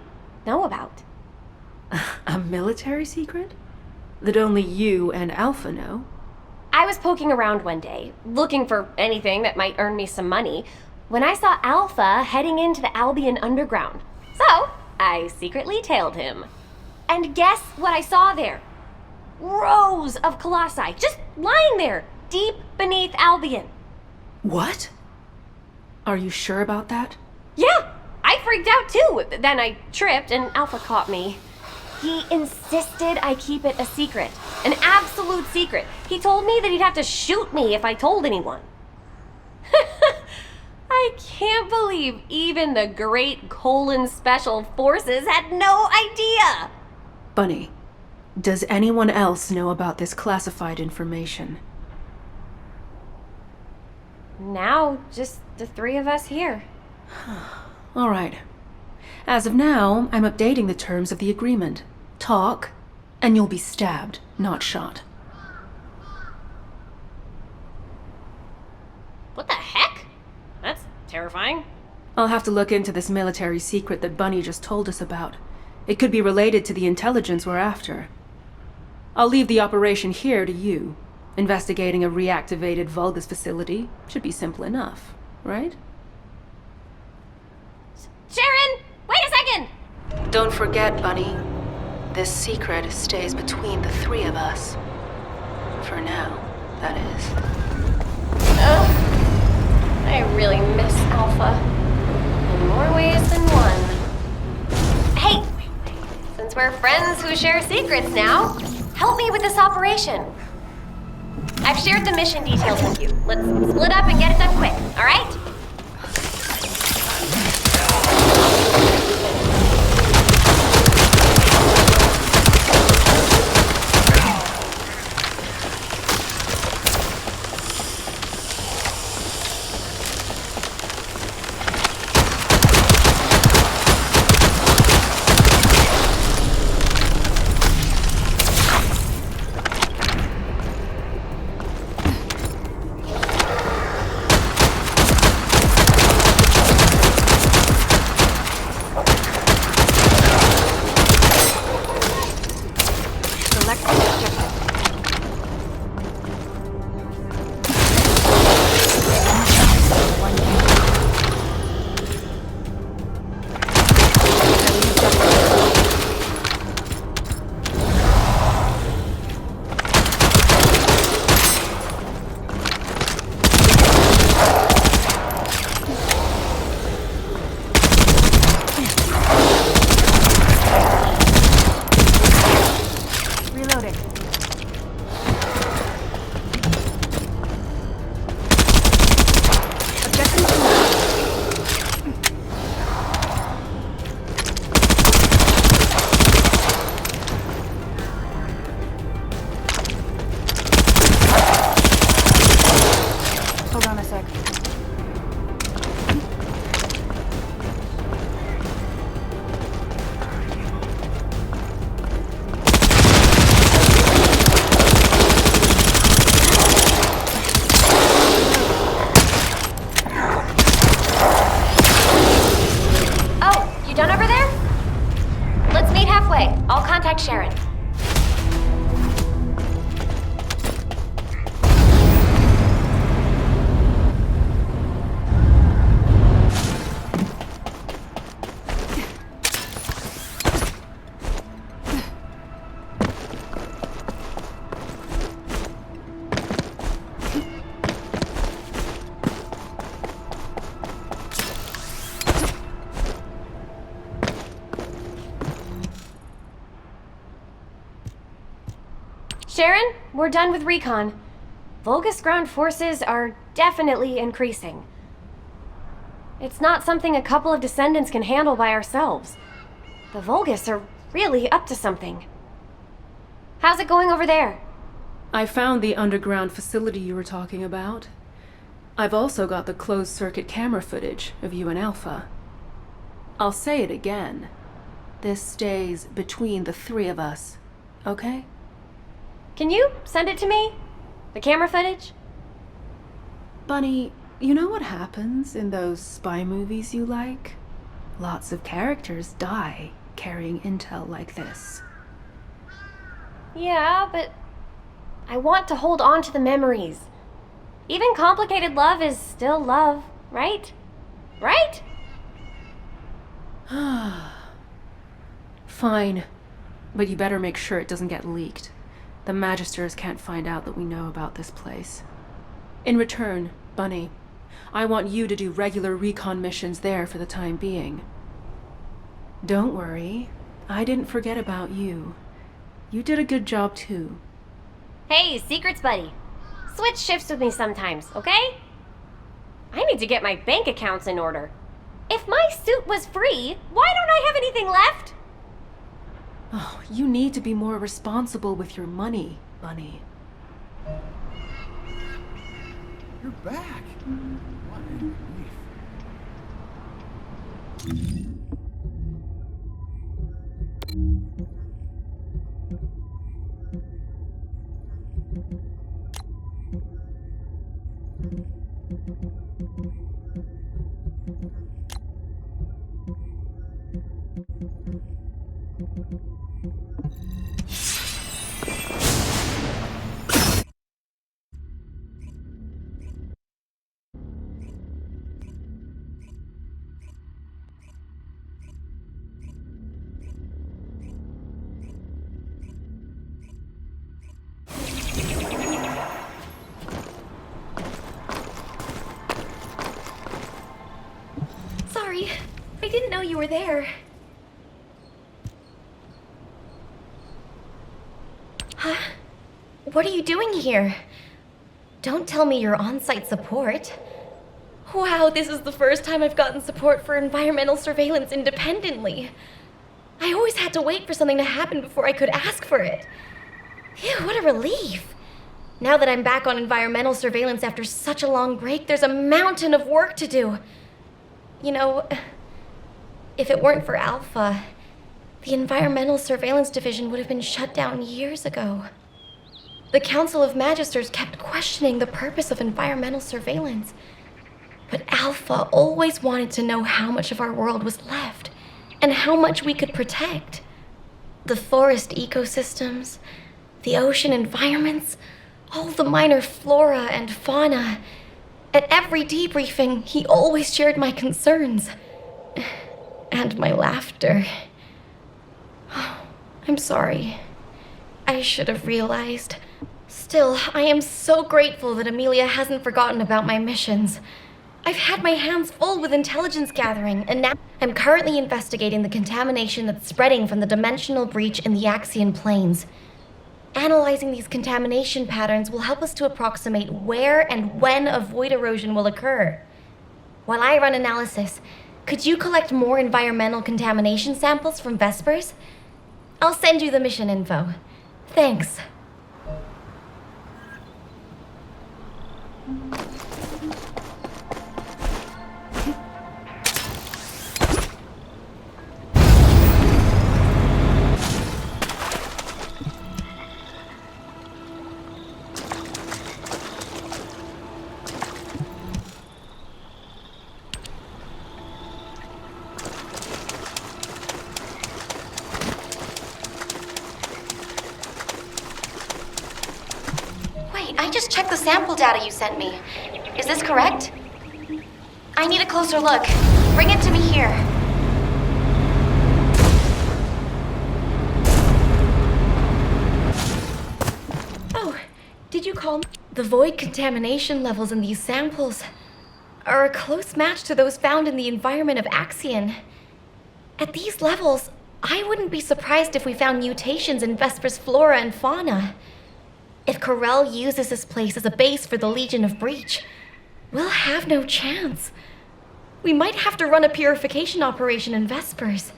know about. A military secret? That only you and Alpha know? I was poking around one day, looking for anything that might earn me some money, when I saw Alpha heading into the Albion Underground. So, I secretly tailed him. And guess what I saw there? Rows of Colossi, just lying there, deep beneath Albion. What? Are you sure about that? Yeah, I freaked out too. Then I tripped and Alpha caught me. He insisted I keep it a secret, an absolute secret. He told me that he'd have to shoot me if I told anyone. I can't believe even the great Colon Special Forces had no idea. Bunny, does anyone else know about this classified information? Now, just the three of us here. All right. As of now, I'm updating the terms of the agreement. Talk, and you'll be stabbed, not shot. What the heck? That's terrifying. I'll have to look into this military secret that Bunny just told us about. It could be related to the intelligence we're after. I'll leave the operation here to you. Investigating a reactivated Vulgus facility should be simple enough, right? Sharon, wait a second! Don't forget, Bunny. This secret stays between the three of us. For now, that is. Ugh. I really miss Alpha. In more ways than one. Hey! Since we're friends who share secrets now, help me with this operation. I've shared the mission details with you. Let's split up and get it done quick, alright? Sharon. Sharon, we're done with recon. Vulgus ground forces are definitely increasing. It's not something a couple of Descendants can handle by ourselves. The Vulgus are really up to something. How's it going over there? I found the underground facility you were talking about. I've also got the closed-circuit camera footage of you and Alpha. I'll say it again. This stays between the three of us, okay? Can you send it to me? The camera footage? Bunny, you know what happens in those spy movies you like? Lots of characters die carrying intel like this. Yeah, but I want to hold on to the memories. Even complicated love is still love, right? Right? Fine. But you better make sure it doesn't get leaked. The Magisters can't find out that we know about this place. In return, Bunny, I want you to do regular recon missions there for the time being. Don't worry. I didn't forget about you. You did a good job too. Hey, secrets buddy. Switch shifts with me sometimes, okay? I need to get my bank accounts in order. If my suit was free, why don't I have anything left? Oh, you need to be more responsible with your money, Bunny. You're back. What a relief. Sorry, I didn't know you were there. Huh? What are you doing here? Don't tell me you're on-site support. Wow, this is the first time I've gotten support for environmental surveillance independently. I always had to wait for something to happen before I could ask for it. Phew, what a relief. Now that I'm back on environmental surveillance after such a long break, there's a mountain of work to do. You know, if it weren't for Alpha, the Environmental Surveillance Division would have been shut down years ago. The Council of Magisters kept questioning the purpose of environmental surveillance. But Alpha always wanted to know how much of our world was left, and how much we could protect. The forest ecosystems, the ocean environments, all the minor flora and fauna. At every debriefing, he always shared my concerns. And my laughter. I'm sorry. I should have realized. Still, I am so grateful that Amelia hasn't forgotten about my missions. I've had my hands full with intelligence gathering, and now I'm currently investigating the contamination that's spreading from the dimensional breach in the Axian plains. Analyzing these contamination patterns will help us to approximate where and when a void erosion will occur. While I run analysis, could you collect more environmental contamination samples from Vespers? I'll send you the mission info. Thanks. I just checked the sample data you sent me. Is this correct? I need a closer look. Bring it to me here. Oh, did you call me? The void contamination levels in these samples are a close match to those found in the environment of Axion. At these levels, I wouldn't be surprised if we found mutations in Vesper's flora and fauna. If Corel uses this place as a base for the Legion of Breach, we'll have no chance. We might have to run a purification operation in Vespers.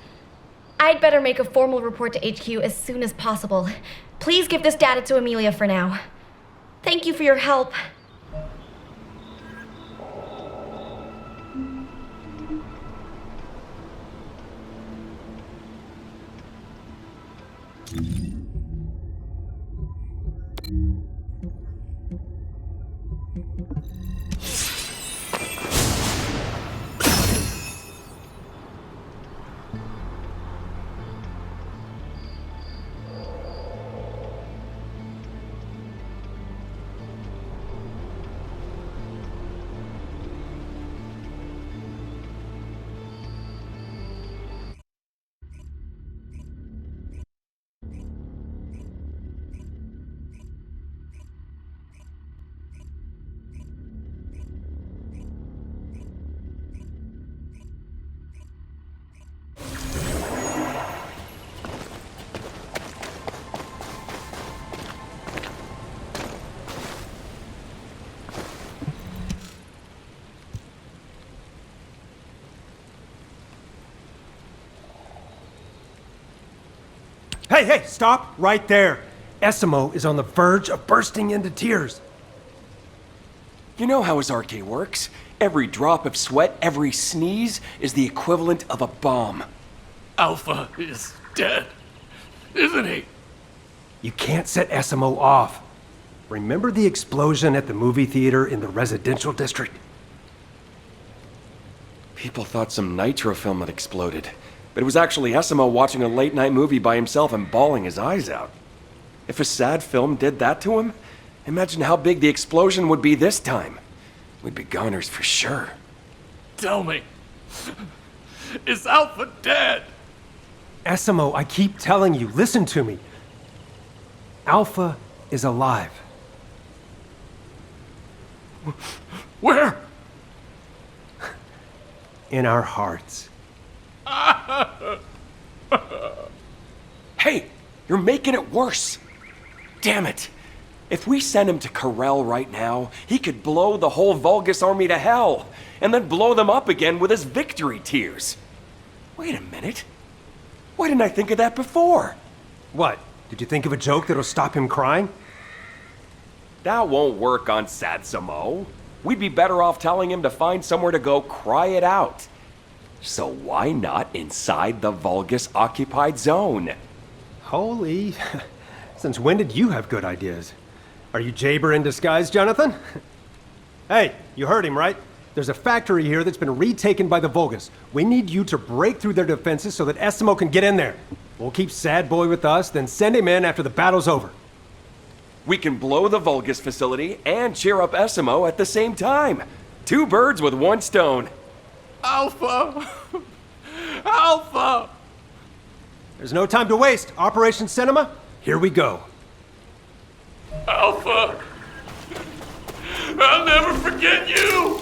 I'd better make a formal report to HQ as soon as possible. Please give this data to Amelia for now. Thank you for your help. Hey, stop right there. Essimo is on the verge of bursting into tears. You know how his RK works. Every drop of sweat, every sneeze is the equivalent of a bomb. Alpha is dead, isn't he? You can't set Essimo off. Remember the explosion at the movie theater in the residential district? People thought some nitro film had exploded, but it was actually Essimo watching a late-night movie by himself and bawling his eyes out. If a sad film did that to him, imagine how big the explosion would be this time. We'd be goners for sure. Tell me, is Alpha dead? Essimo, I keep telling you, listen to me. Alpha is alive. Where? In our hearts. Hey, you're making it worse. Damn it. If we send him to Corel right now, he could blow the whole Vulgus army to hell, and then blow them up again with his victory tears. Wait a minute. Why didn't I think of that before? What? Did you think of a joke that'll stop him crying? That won't work on Satsamo. We'd be better off telling him to find somewhere to go cry it out. So why not inside the Vulgus-occupied zone? Holy... Since when did you have good ideas? Are you Jaber in disguise, Jonathan? Hey, you heard him, right? There's a factory here that's been retaken by the Vulgus. We need you to break through their defenses so that Essimo can get in there. We'll keep Sad Boy with us, then send him in after the battle's over. We can blow the Vulgus facility and cheer up Essimo at the same time. 2 birds with 1 stone. Alpha! Alpha! There's no time to waste. Operation Cinema, here we go. Alpha! I'll never forget you!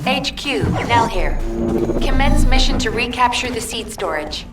HQ, Nell here. Commence mission to recapture the seed storage.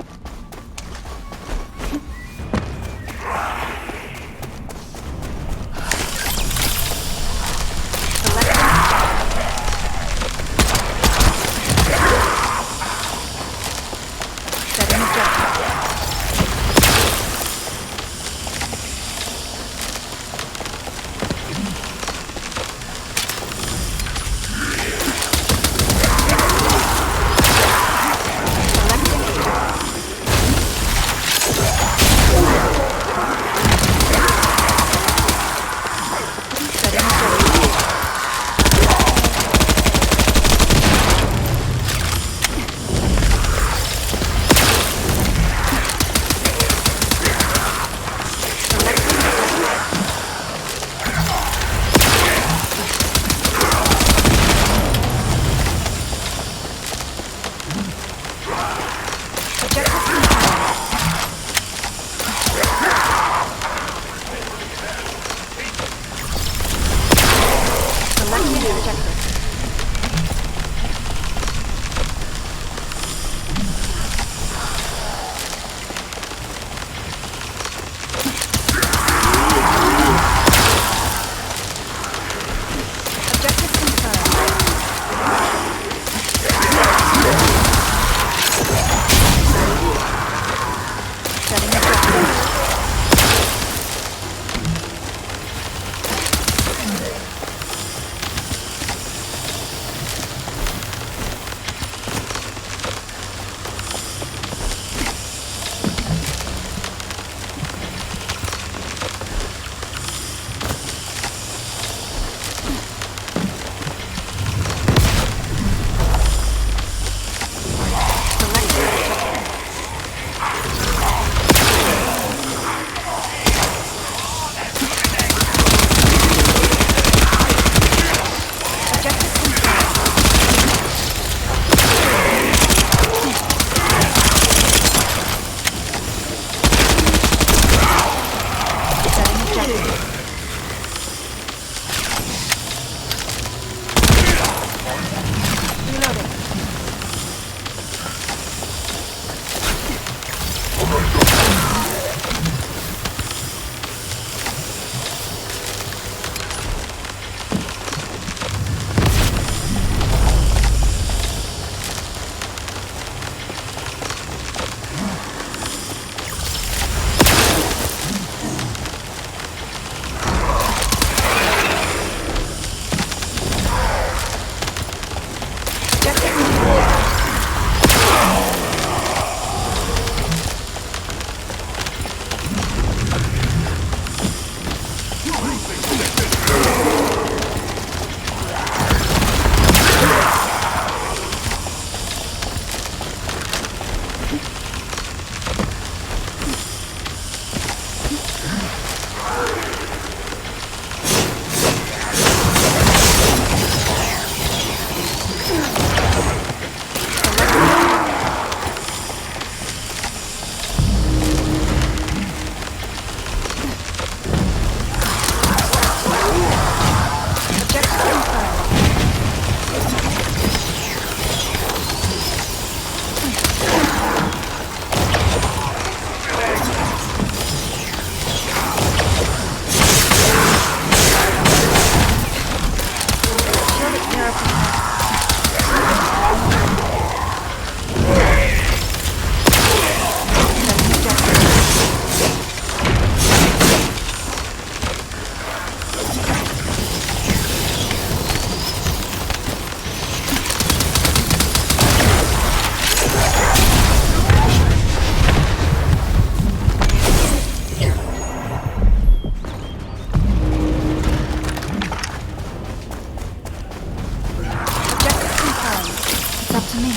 to me.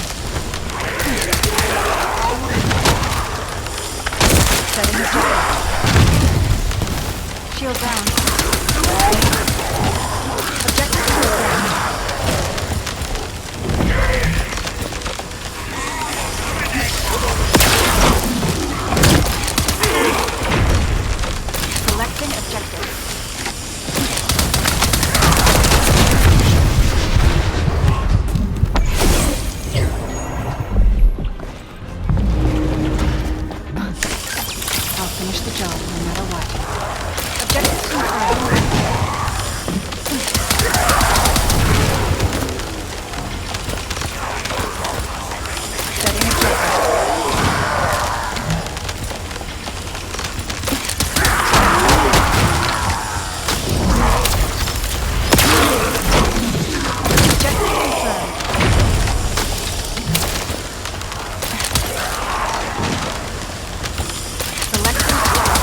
Setting objective. Shield down. Objective shield down. Selecting objective. I'll finish the job no matter what. Objective confirmed. Setting objective. Objective confirmed. Selecting flag.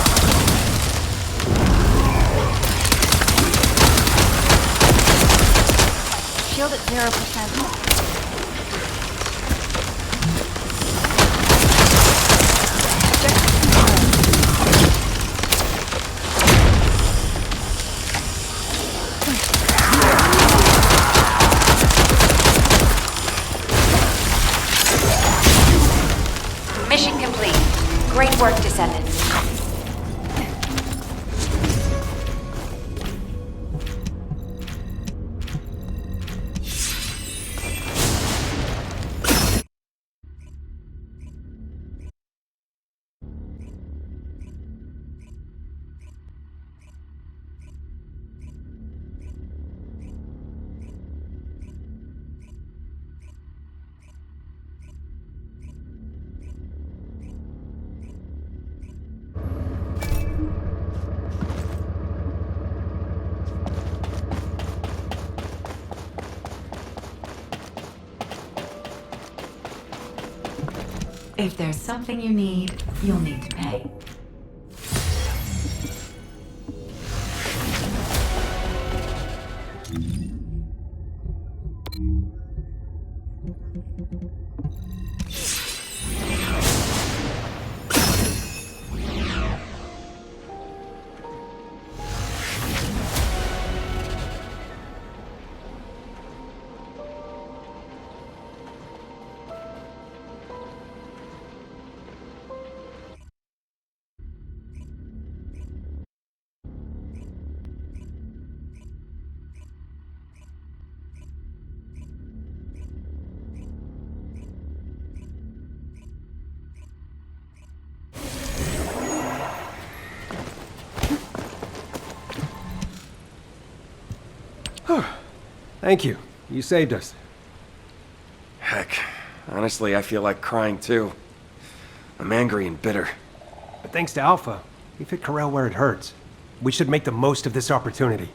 Shield at 0%. Objective confirmed. Mission complete. Great work, Descendants. If there's something you need, you'll need to pay. Thank you. You saved us. Heck, honestly, I feel like crying too. I'm angry and bitter. But thanks to Alpha, we've hit Corel where it hurts. We should make the most of this opportunity.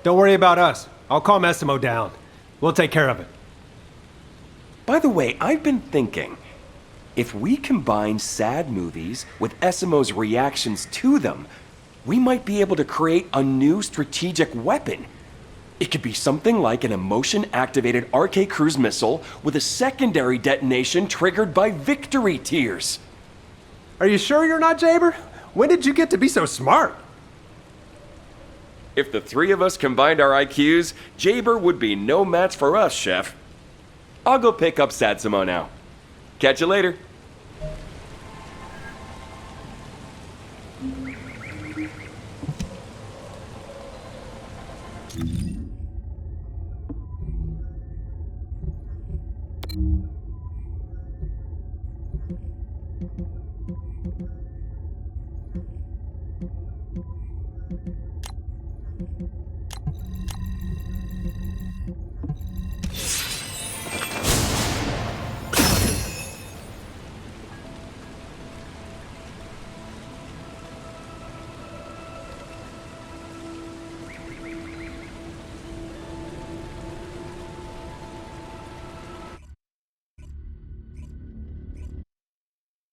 Don't worry about us. I'll calm Essimo down. We'll take care of it. By the way, I've been thinking, if we combine sad movies with Essimo's reactions to them, we might be able to create a new strategic weapon. It could be something like an emotion-activated RK cruise missile with a secondary detonation triggered by victory tears. Are you sure you're not Jaber? When did you get to be so smart? If the three of us combined our IQs, Jaber would be no match for us, Chef. I'll go pick up Satsimo now. Catch you later. Mm-hmm.